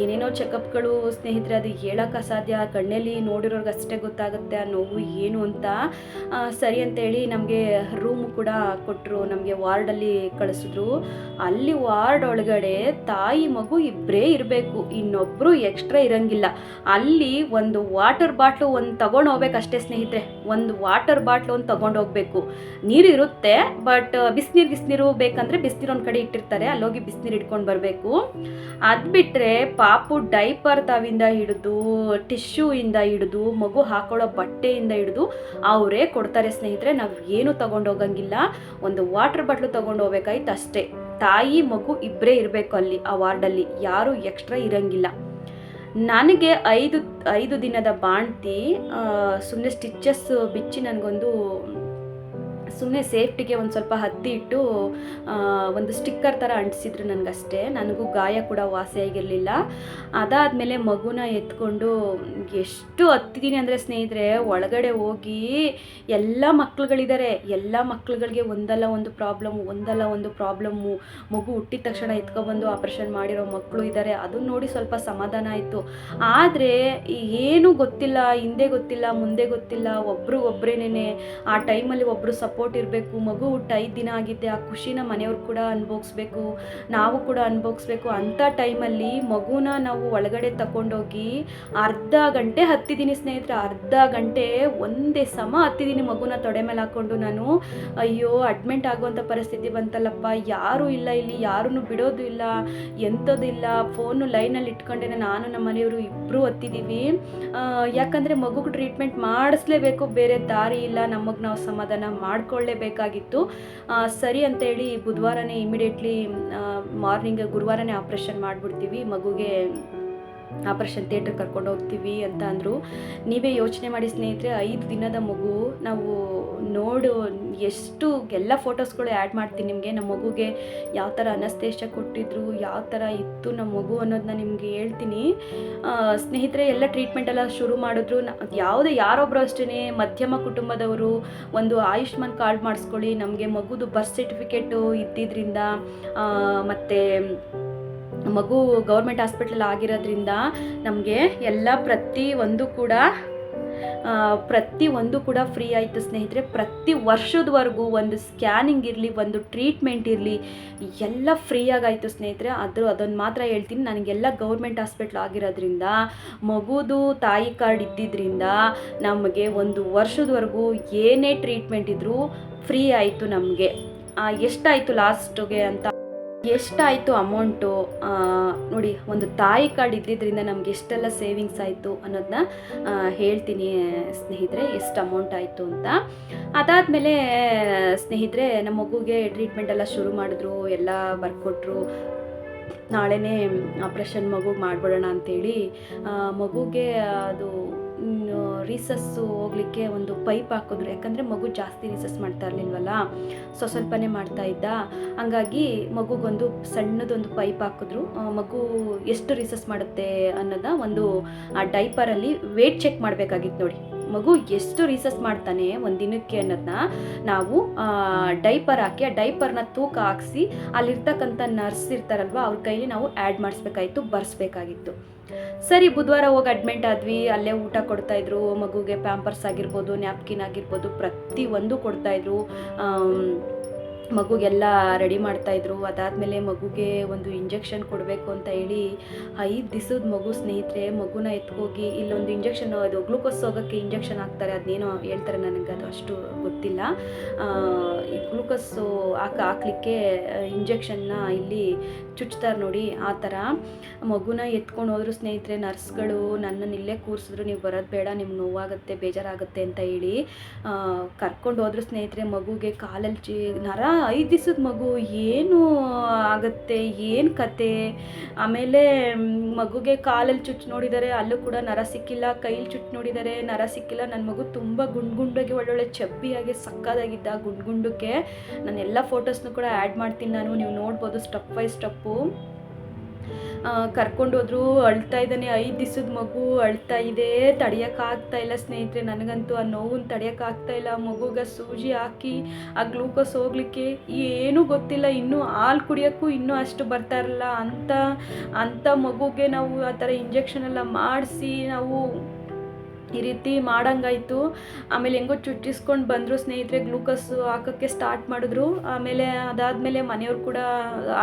ಏನೇನೋ ಚೆಕಪ್ಗಳು ಸ್ನೇಹಿತರೆ, ಅದು ಹೇಳೋಕ್ಕೆ ಅಸಾಧ್ಯ. ಕಣ್ಣಲ್ಲಿ ನೋಡಿರೋರ್ಗೆ ಅಷ್ಟೇ ಗೊತ್ತಾಗುತ್ತೆ ಆ ನೋವು ಏನು ಅಂತ. ಸರಿ ಅಂತೇಳಿ ನಮಗೆ ರೂಮು ಕೂಡ ಕೊಟ್ಟರು, ನಮಗೆ ವಾರ್ಡಲ್ಲಿ ಕಳಿಸಿದ್ರು. ಅಲ್ಲಿ ವಾರ್ಡ್ ಒಳಗಡೆ ತಾಯಿ ಮಗು ಇಬ್ಬರೇ ಇರಬೇಕು, ಇನ್ನೊಬ್ಬರು ಎಕ್ಸ್ಟ್ರಾ ಇರೋಂಗಿಲ್ಲ. ಅಲ್ಲಿ ಒಂದು ವಾಟರ್ ಬಾಟ್ಲು ಒಂದು ತೊಗೊಂಡು ಹೋಗ್ಬೇಕು ಅಷ್ಟೇ ಸ್ನೇಹಿತರೆ, ಒಂದು ವಾಟರ್ ಬಾಟ್ಲು ಒಂದು ತೊಗೊಂಡು ಹೋಗ್ಬೇಕು. ಹೋಗಬೇಕು. ನೀರು ಇರುತ್ತೆ, ಬಟ್ ಬಿಸಿನೀರು ಬೇಕಂದರೆ ಬಿಸಿನೀರು ಒಂದು ಕಡೆ ಇಟ್ಟಿರ್ತಾರೆ, ಅಲ್ಲೋಗಿ ಬಿಸಿನೀರು ಇಟ್ಕೊಂಡು ಬರಬೇಕು. ಅದು ಬಿಟ್ಟರೆ ಪಾಪು ಡೈಪರ್ ತಾವಿಂದ ಹಿಡಿದು ಟಿಶ್ಯೂ ಇಂದ ಹಿಡಿದು ಮಗು ಹಾಕೊಳ್ಳೋ ಬಟ್ಟೆಯಿಂದ ಹಿಡಿದು ಅವರೇ ಕೊಡ್ತಾರೆ ಸ್ನೇಹಿತರೆ. ನಾವು ಏನು ತಗೊಂಡೋಗಂಗಿಲ್ಲ, ಒಂದು ವಾಟರ್ ಬಾಟ್ಲು ತೊಗೊಂಡು ಹೋಗ್ಬೇಕಾಯ್ತು ಅಷ್ಟೇ. ತಾಯಿ ಮಗು ಇಬ್ಬರೇ ಇರಬೇಕು ಅಲ್ಲಿ ಆ ವಾರ್ಡಲ್ಲಿ, ಯಾರು ಎಕ್ಸ್ಟ್ರಾ ಇರಂಗಿಲ್ಲ. ನನಗೆ 5 ದಿನದ ಬಾಣ್ತಿ ಸುಮ್ಮನೆ ಸ್ಟಿಚಸ್ ಬಿಚ್ಚಿ ನನಗೊಂದು ಸುಮ್ಮನೆ ಸೇಫ್ಟಿಗೆ ಒಂದು ಸ್ವಲ್ಪ ಹತ್ತಿ ಇಟ್ಟು ಒಂದು ಸ್ಟಿಕ್ಕರ್ ಥರ ಅಂಟಿಸಿದ್ರು ನನಗಷ್ಟೇ. ನನಗೂ ಗಾಯ ಕೂಡ ವಾಸಿಯಾಗಿರಲಿಲ್ಲ. ಅದಾದಮೇಲೆ ಮಗುನ ಎತ್ಕೊಂಡು ಎಷ್ಟು ಹತ್ತಿದ್ದೀನಿ ಅಂದರೆ ಸ್ನೇಹಿತರೆ, ಒಳಗಡೆ ಹೋಗಿ ಎಲ್ಲ ಮಕ್ಳುಗಳಿದ್ದಾರೆ, ಎಲ್ಲ ಮಕ್ಳುಗಳಿಗೆ ಒಂದಲ್ಲ ಒಂದು ಪ್ರಾಬ್ಲಮ್ಮು. ಮಗು ಹುಟ್ಟಿದ ತಕ್ಷಣ ಎತ್ಕೊಬಂದು ಆಪ್ರೇಷನ್ ಮಾಡಿರೋ ಮಕ್ಕಳು ಇದ್ದಾರೆ. ಅದನ್ನ ನೋಡಿ ಸ್ವಲ್ಪ ಸಮಾಧಾನ ಆಯಿತು. ಆದರೆ ಏನೂ ಗೊತ್ತಿಲ್ಲ, ಹಿಂದೆ ಗೊತ್ತಿಲ್ಲ ಮುಂದೆ ಗೊತ್ತಿಲ್ಲ, ಒಬ್ಬರೇನೇ ಆ ಟೈಮಲ್ಲಿ ಒಬ್ಬರು ಸಪೋರ್ಟ್ ಇರಬೇಕು. ಮಗು ಹುಟ್ಟು 5 ದಿನ ಆಗಿದ್ದೆ, ಆ ಖುಷಿನ ಮನೆಯವ್ರು ಕೂಡ ಅನುಭವಿಸ್ಬೇಕು, ನಾವು ಕೂಡ ಅನುಭವಿಸ್ಬೇಕು. ಅಂಥ ಟೈಮಲ್ಲಿ ಮಗುನ ನಾವು ಒಳಗಡೆ ತಗೊಂಡೋಗಿ ಅರ್ಧ ಗಂಟೆ ಹತ್ತಿದ್ದೀನಿ ಸ್ನೇಹಿತರೆ. ಅರ್ಧ ಗಂಟೆ ಒಂದೇ ಸಮ ಹತ್ತಿದ್ದೀನಿ ಮಗುನ ತೊಡೆ ಮೇಲೆ ಹಾಕ್ಕೊಂಡು. ನಾನು ಅಯ್ಯೋ ಅಡ್ಮಿಂಟ್ ಆಗುವಂಥ ಪರಿಸ್ಥಿತಿ ಬಂತಲ್ಲಪ್ಪ, ಯಾರೂ ಇಲ್ಲ ಇಲ್ಲಿ, ಯಾರೂ ಬಿಡೋದು ಇಲ್ಲ, ಎಂಥದಿಲ್ಲ. ಫೋನು ಲೈನಲ್ಲಿ ಇಟ್ಕೊಂಡೆ ನಾನು ನಮ್ಮ ಮನೆಯವರು ಇಬ್ಬರು ಹತ್ತಿದ್ದೀವಿ. ಯಾಕಂದರೆ ಮಗುಗೆ ಟ್ರೀಟ್ಮೆಂಟ್ ಮಾಡಿಸ್ಲೇಬೇಕು, ಬೇರೆ ದಾರಿ ಇಲ್ಲ. ನಮಗೆ ನಾವು ಸಮಾಧಾನ ಮಾಡ್ಕೊಳ್ಳೇಬೇಕಾಗಿತ್ತು. ಸರಿ ಅಂತೇಳಿ ಬುಧವಾರನೇ ಇಮಿಡಿಯೇಟ್ಲಿ ಮಾರ್ನಿಂಗ್ ಗುರುವಾರನೇ ಆಪ್ರೇಷನ್ ಮಾಡಿಬಿಡ್ತೀವಿ, ಮಗುಗೆ ಆಪ್ರೇಷನ್ ಥಿಯೇಟ್ರಿಗೆ ಕರ್ಕೊಂಡು ಹೋಗ್ತೀವಿ ಅಂತ ಅಂದರು. ನೀವೇ ಯೋಚನೆ ಮಾಡಿ ಸ್ನೇಹಿತರೆ, 5 ದಿನದ ಮಗು. ನಾವು ಎಷ್ಟು ಎಲ್ಲ ಫೋಟೋಸ್ಗಳು ಆ್ಯಡ್ ಮಾಡ್ತೀನಿ ನಿಮಗೆ. ನಮ್ಮ ಮಗುಗೆ ಯಾವ ಥರ ಅನಸ್ತೇಶ ಕೊಟ್ಟಿದ್ರು, ಯಾವ ಥರ ಇತ್ತು ನಮ್ಮ ಮಗು ಅನ್ನೋದನ್ನ ನಿಮಗೆ ಹೇಳ್ತೀನಿ ಸ್ನೇಹಿತರೆ. ಎಲ್ಲ ಟ್ರೀಟ್ಮೆಂಟ್ ಎಲ್ಲ ಶುರು ಮಾಡಿದ್ರು. ಯಾರೊಬ್ಬರು ಅಷ್ಟೇ ಮಧ್ಯಮ ಕುಟುಂಬದವರು ಒಂದು ಆಯುಷ್ಮಾನ್ ಕಾರ್ಡ್ ಮಾಡಿಸ್ಕೊಳ್ಳಿ, ನಮಗೆ ಮಗುದು ಬರ್ತ್ ಸರ್ಟಿಫಿಕೇಟು ಇದ್ದಿದ್ದರಿಂದ ಮತ್ತು ಮಗು ಗೌರ್ಮೆಂಟ್ ಹಾಸ್ಪಿಟ್ಲಲ್ಲಿ ಆಗಿರೋದ್ರಿಂದ ನಮಗೆ ಎಲ್ಲ ಪ್ರತಿಯೊಂದು ಕೂಡ ಫ್ರೀ ಆಯಿತು ಸ್ನೇಹಿತರೆ. ಪ್ರತಿ ವರ್ಷದವರೆಗೂ ಒಂದು ಸ್ಕ್ಯಾನಿಂಗ್ ಇರಲಿ, ಒಂದು ಟ್ರೀಟ್ಮೆಂಟ್ ಇರಲಿ, ಎಲ್ಲ ಫ್ರೀಯಾಗಾಯಿತು ಸ್ನೇಹಿತರೆ. ಅದೊಂದು ಮಾತ್ರ ಹೇಳ್ತೀನಿ, ನನಗೆಲ್ಲ ಗೌರ್ಮೆಂಟ್ ಹಾಸ್ಪಿಟ್ಲ್ ಆಗಿರೋದ್ರಿಂದ ಮಗುದು ತಾಯಿ ಕಾರ್ಡ್ ಇದ್ದಿದ್ದರಿಂದ ನಮಗೆ 1 ವರ್ಷದವರೆಗೂ ಏನೇ ಟ್ರೀಟ್ಮೆಂಟ್ ಇದ್ದರೂ ಫ್ರೀ ಆಯಿತು. ನಮಗೆ ಎಷ್ಟಾಯಿತು ಲಾಸ್ಟ್ಗೆ ಅಂತ ಎಷ್ಟಾಯಿತು ಅಮೌಂಟು ನೋಡಿ. ಒಂದು ತಾಯಿ ಕಾರ್ಡ್ ಇದ್ದಿದ್ದರಿಂದ ನಮ್ಗೆ ಎಷ್ಟೆಲ್ಲ ಸೇವಿಂಗ್ಸ್ ಆಯಿತು ಅನ್ನೋದನ್ನ ಹೇಳ್ತೀನಿ ಸ್ನೇಹಿತರೆ, ಎಷ್ಟು ಅಮೌಂಟ್ ಆಯಿತು ಅಂತ. ಅದಾದಮೇಲೆ ಸ್ನೇಹಿತರೆ ನಮ್ಮ ಮಗುಗೆ ಟ್ರೀಟ್ಮೆಂಟ್ ಎಲ್ಲ ಶುರು ಮಾಡಿದ್ರು, ಎಲ್ಲ ಬರ್ಕೊಟ್ರು. ನಾಳೆನೇ ಆಪ್ರೇಷನ್ ಮಗುಗೆ ಮಾಡಿಬಿಡೋಣ ಅಂಥೇಳಿ ಮಗುಗೆ ಅದು ರೀಸಸ್ಸು ಹೋಗಲಿಕ್ಕೆ ಒಂದು ಪೈಪ್ ಹಾಕಿದ್ರು. ಯಾಕಂದರೆ ಮಗು ಜಾಸ್ತಿ ರೀಸಸ್ ಮಾಡ್ತಾ ಇರಲಿಲ್ವಲ್ಲ, ಸ್ವಲ್ಪನೇ ಮಾಡ್ತಾ ಇದ್ದ. ಹಂಗಾಗಿ ಮಗುಗೊಂದು ಸಣ್ಣದೊಂದು ಪೈಪ್ ಹಾಕಿದ್ರು. ಮಗು ಎಷ್ಟು ರೀಸಸ್ ಮಾಡುತ್ತೆ ಅನ್ನೋದ ಒಂದು ಆ ಡೈಪರಲ್ಲಿ ವೇಟ್ ಚೆಕ್ ಮಾಡಬೇಕಾಗಿತ್ತು ನೋಡಿ. ಮಗು ಎಷ್ಟು ರೀಸಸ್ ಮಾಡ್ತಾನೆ ಒಂದು ದಿನಕ್ಕೆ ಅನ್ನೋದನ್ನ ನಾವು ಡೈಪರ್ ಹಾಕಿ, ಆ ಡೈಪರ್ನ ತೂಕ ಹಾಕಿಸಿ ಅಲ್ಲಿರ್ತಕ್ಕಂಥ ನರ್ಸ್ ಇರ್ತಾರಲ್ವ ಅವ್ರ ಕೈಲಿ ನಾವು ಆ್ಯಡ್ ಮಾಡಿಸ್ಬೇಕಾಗಿತ್ತು, ಬರ್ಸ್ಬೇಕಾಗಿತ್ತು. ಸರಿ, ಬುಧವಾರ ಹೋಗಿ ಅಡ್ಮಿಂಟ್ ಆದ್ವಿ. ಅಲ್ಲೇ ಊಟ ಕೊಡ್ತಾಯಿದ್ರು ಮಗುಗೆ, ಪ್ಯಾಂಪರ್ಸ್ ಆಗಿರ್ಬೋದು, ನ್ಯಾಪ್ಕಿನ್ ಆಗಿರ್ಬೋದು, ಪ್ರತಿಯೊಂದು ಕೊಡ್ತಾಯಿದ್ರು. ಮಗುಗೆಲ್ಲ ರೆಡಿ ಮಾಡ್ತಾಯಿದ್ರು. ಅದಾದಮೇಲೆ ಮಗುಗೆ ಒಂದು ಇಂಜೆಕ್ಷನ್ ಕೊಡಬೇಕು ಅಂತ ಹೇಳಿ 5 ದಿವಸದ ಮಗು ಸ್ನೇಹಿತರೆ. ಮಗುನ ಎತ್ಕೋಗಿ ಇಲ್ಲೊಂದು ಇಂಜೆಕ್ಷನ್, ಅದು ಗ್ಲೂಕೋಸ್ ಹೋಗೋಕ್ಕೆ ಇಂಜೆಕ್ಷನ್ ಹಾಕ್ತಾರೆ, ಅದೇನೋ ಹೇಳ್ತಾರೆ, ನನಗೆ ಅದು ಅಷ್ಟು ಗೊತ್ತಿಲ್ಲ. ಈ ಗ್ಲೂಕೋಸು ಹಾಕ್ಲಿಕ್ಕೆ ಇಂಜೆಕ್ಷನ್ನ ಇಲ್ಲಿ ಚುಚ್ತಾರೆ ನೋಡಿ, ಆ ಥರ ಮಗುನ ಎತ್ಕೊಂಡು ಹೋದ್ರು ಸ್ನೇಹಿತರೆ. ನರ್ಸ್ಗಳು ನನ್ನನ್ನು ಇಲ್ಲೇ ಕೂರಿಸಿದ್ರು, ನೀವು ಬರೋದು ಬೇಡ, ನಿಮ್ಗೆ ನೋವಾಗುತ್ತೆ, ಬೇಜಾರಾಗುತ್ತೆ ಅಂತ ಹೇಳಿ ಕರ್ಕೊಂಡು ಹೋದ್ರು ಸ್ನೇಹಿತರೆ. ಮಗುಗೆ ಕಾಲಲ್ಲಿ ನರ, 5 ದಿವಸದ ಮಗು, ಏನು ಆಗುತ್ತೆ, ಏನು ಕತೆ. ಆಮೇಲೆ ಮಗುಗೆ ಕಾಲಲ್ಲಿ ಚುಚ್ಚು ನೋಡಿದ್ದಾರೆ, ಅಲ್ಲೂ ಕೂಡ ನರ ಸಿಕ್ಕಿಲ್ಲ. ಕೈಲಿ ಚುಚ್ಚು ನೋಡಿದ್ದಾರೆ, ನರ ಸಿಕ್ಕಿಲ್ಲ. ನನ್ನ ಮಗು ತುಂಬ ಗುಂಡಾಗಿ ಒಳ್ಳೊಳ್ಳೆ ಚಬ್ಬಿಯಾಗಿ ಸಕ್ಕದಾಗಿದ್ದ, ಗುಂಡಕ್ಕೆ. ನಾನು ಎಲ್ಲ ಫೋಟೋಸ್ನು ಕೂಡ ಆ್ಯಡ್ ಮಾಡ್ತೀನಿ, ನೀವು ನೋಡ್ಬೋದು ಸ್ಟೆಪ್ ಬೈ ಸ್ಟೆಪ್ಪು. ಕರ್ಕೊಂಡೋದ್ರು. ಅಳ್ತಾ ಇದ್ದಾನೆ, 5 ದಿವಸದ ಮಗು ಅಳ್ತಾ ಇದೆ, ತಡೆಯೋಕ್ಕಾಗ್ತಾ ಇಲ್ಲ ಸ್ನೇಹಿತರೆ. ನನಗಂತೂ ಆ ನೋವನ್ನು ತಡೆಯೋಕ್ಕಾಗ್ತಾ ಇಲ್ಲ. ಮಗುಗೆ ಸೂಜಿ ಹಾಕಿ ಆ ಗ್ಲೂಕೋಸ್ ಹೋಗ್ಲಿಕ್ಕೆ ಏನೂ ಗೊತ್ತಿಲ್ಲ, ಇನ್ನೂ ಹಾಲು ಕುಡಿಯೋಕ್ಕೂ ಇನ್ನೂ ಅಷ್ಟು ಬರ್ತಾ ಇರಲ್ಲ. ಅಂಥ ಮಗುಗೆ ನಾವು ಆ ಥರ ಇಂಜೆಕ್ಷನ್ ಎಲ್ಲ ಮಾಡಿಸಿ ನಾವು ಈ ರೀತಿ ಮಾಡಂಗಾಯಿತು. ಆಮೇಲೆ ಹೆಂಗೋ ಚುಚ್ಚಿಸ್ಕೊಂಡು ಬಂದರು ಸ್ನೇಹಿತರೆ, ಗ್ಲೂಕೋಸ್ ಹಾಕೋಕ್ಕೆ ಸ್ಟಾರ್ಟ್ ಮಾಡಿದ್ರು. ಆಮೇಲೆ ಅದಾದಮೇಲೆ ಮನೆಯವ್ರು ಕೂಡ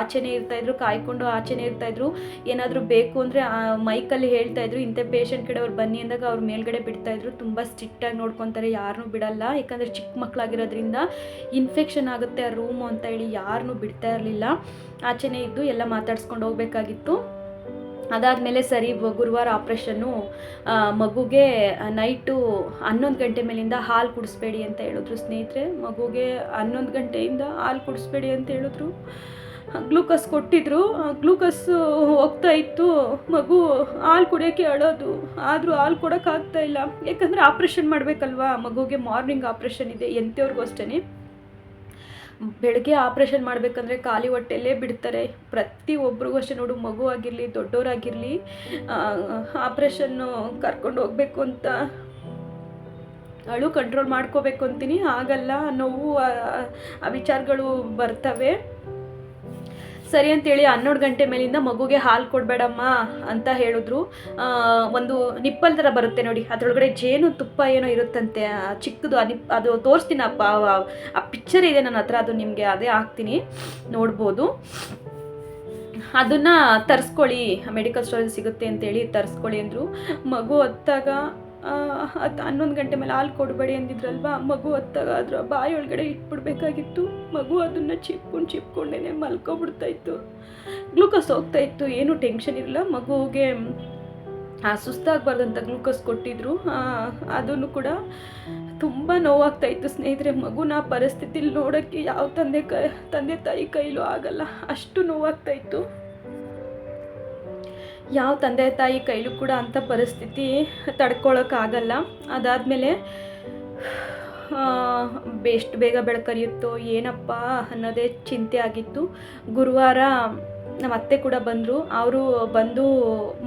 ಆಚೆನೇ ಇರ್ತಾಯಿದ್ರು, ಕಾಯ್ಕೊಂಡು ಆಚೆನೇ ಇರ್ತಾಯಿದ್ರು. ಏನಾದರೂ ಬೇಕು ಅಂದರೆ ಮೈಕಲ್ಲಿ ಹೇಳ್ತಾಯಿದ್ರು, ಇಂಥ ಪೇಷಂಟ್ ಕಡೆ ಅವ್ರು ಬನ್ನಿ ಅಂದಾಗ ಅವ್ರು ಮೇಲ್ಗಡೆ ಬಿಡ್ತಾಯಿದ್ರು. ತುಂಬ ಸ್ಟ್ರಿಕ್ಟಾಗಿ ನೋಡ್ಕೊತಾರೆ, ಯಾರನ್ನೂ ಬಿಡಲ್ಲ. ಯಾಕಂದರೆ ಚಿಕ್ಕ ಮಕ್ಕಳಾಗಿರೋದ್ರಿಂದ ಇನ್ಫೆಕ್ಷನ್ ಆಗುತ್ತೆ ಆ ರೂಮು ಅಂತ ಹೇಳಿ ಯಾರನ್ನೂ ಬಿಡ್ತಾ ಇರಲಿಲ್ಲ. ಆಚೆನೇ ಇದ್ದು ಎಲ್ಲ ಮಾತಾಡ್ಸ್ಕೊಂಡು ಹೋಗ್ಬೇಕಾಗಿತ್ತು. ಅದಾದಮೇಲೆ ಸರಿ ಗುರುವಾರ ಆಪ್ರೇಷನ್ನು. ಮಗುಗೆ ನೈಟು 11 ಗಂಟೆ ಮೇಲಿಂದ ಹಾಲು ಕುಡಿಸ್ಬೇಡಿ ಅಂತ ಹೇಳಿದ್ರು ಸ್ನೇಹಿತರೆ. ಮಗುಗೆ 11 ಗಂಟೆಯಿಂದ ಹಾಲು ಕುಡಿಸ್ಬೇಡಿ ಅಂತ ಹೇಳಿದ್ರು. ಗ್ಲೂಕೋಸ್ ಕೊಟ್ಟಿದ್ರು, ಗ್ಲೂಕೋಸ್ ಹೋಗ್ತಾ ಇತ್ತು. ಮಗು ಹಾಲು ಕುಡಿಯೋಕ್ಕೆ ಅಳೋದು, ಆದರೂ ಹಾಲು ಕೊಡೋಕ್ಕಾಗ್ತಾಯಿಲ್ಲ. ಯಾಕಂದರೆ ಆಪ್ರೇಷನ್ ಮಾಡಬೇಕಲ್ವಾ, ಮಗುಗೆ ಮಾರ್ನಿಂಗ್ ಆಪ್ರೇಷನ್ ಇದೆ. ಎಂಥವ್ರಿಗೂ ಅಷ್ಟೇ, ಬೆಳಗ್ಗೆ ಆಪ್ರೇಷನ್ ಮಾಡಬೇಕಂದ್ರೆ ಖಾಲಿ ಹೊಟ್ಟೆಯಲ್ಲೇ ಬಿಡ್ತಾರೆ. ಪ್ರತಿಯೊಬ್ಬರಿಗೂ ಅಷ್ಟೇ ನೋಡು, ಮಗು ಆಗಿರಲಿ ದೊಡ್ಡವರಾಗಿರಲಿ, ಆಪ್ರೇಷನ್ನು ಕರ್ಕೊಂಡು ಹೋಗಬೇಕು ಅಂತ ಅಳು ಕಂಟ್ರೋಲ್ ಮಾಡ್ಕೋಬೇಕು ಅಂತೀನಿ, ಆಗಲ್ಲ. ನೋವು ಆ ವಿಚಾರಗಳು ಬರ್ತವೆ. ಸರಿ ಅಂತೇಳಿ 11 ಗಂಟೆ ಮೇಲಿಂದ ಮಗುಗೆ ಹಾಲು ಕೊಡಬೇಡಮ್ಮ ಅಂತ ಹೇಳಿದ್ರು. ಒಂದು ನಿಪ್ಪಲ್ ಥರ ಬರುತ್ತೆ ನೋಡಿ, ಅದರೊಳಗಡೆ ಜೇನು ತುಪ್ಪ ಏನೋ ಇರುತ್ತಂತೆ, ಚಿಕ್ಕದು. ಅದು ತೋರಿಸ್ತೀನಪ್ಪ, ಆ ಪಿಕ್ಚರ್ ಇದೆ ನನ್ನ ಹತ್ರ, ಅದು ನಿಮಗೆ ಅದೇ ಹಾಕ್ತೀನಿ, ನೋಡ್ಬೋದು. ಅದನ್ನು ತರಿಸ್ಕೊಳ್ಳಿ, ಮೆಡಿಕಲ್ ಸ್ಟೋರಲ್ಲಿ ಸಿಗುತ್ತೆ ಅಂತೇಳಿ ತರಿಸ್ಕೊಳ್ಳಿ ಅಂದರು. ಮಗು ಹೊತ್ತಾಗ 11 ಗಂಟೆ ಮೇಲೆ ಹಾಲು ಕೊಡಬೇಡಿ ಅಂದಿದ್ರಲ್ವ, ಮಗು ಹೊತ್ತಾಗ ಅದರ ಬಾಯಿ ಒಳಗಡೆ ಇಟ್ಬಿಡ್ಬೇಕಾಗಿತ್ತು. ಮಗು ಅದನ್ನು ಚಿಪ್ಕೊಂಡೇ ಮಲ್ಕೊಬಿಡ್ತಾಯಿತ್ತು. ಗ್ಲೂಕೋಸ್ ಹೋಗ್ತಾಯಿತ್ತು, ಏನೂ ಟೆನ್ಷನ್ ಇರಲಿಲ್ಲ. ಮಗುಗೆ ಸುಸ್ತಾಗಬಾರ್ದಂತ ಗ್ಲೂಕೋಸ್ ಕೊಟ್ಟಿದ್ರು. ಅದನ್ನು ಕೂಡ ತುಂಬ ನೋವಾಗ್ತಾಯಿತ್ತು ಸ್ನೇಹಿತರೆ. ಮಗುನ ಪರಿಸ್ಥಿತಿಲಿ ನೋಡೋಕ್ಕೆ ಯಾವ ತಂದೆ ತಾಯಿ ಕೈಲೂ ಆಗಲ್ಲ, ಅಷ್ಟು ನೋವಾಗ್ತಾಯಿತ್ತು. ಯಾವ ತಂದೆ ತಾಯಿ ಕೈಲೂ ಕೂಡ ಅಂಥ ಪರಿಸ್ಥಿತಿ ತಡ್ಕೊಳಕ್ಕಾಗಲ್ಲ. ಅದಾದಮೇಲೆ ಎಷ್ಟು ಬೇಗ ಬೆಳಕರಿಯುತ್ತೋ ಏನಪ್ಪ ಅನ್ನೋದೇ ಚಿಂತೆ ಆಗಿತ್ತು. ಗುರುವಾರ ನಮ್ಮ ಅತ್ತೆ ಕೂಡ ಬಂದರು. ಅವರು ಬಂದು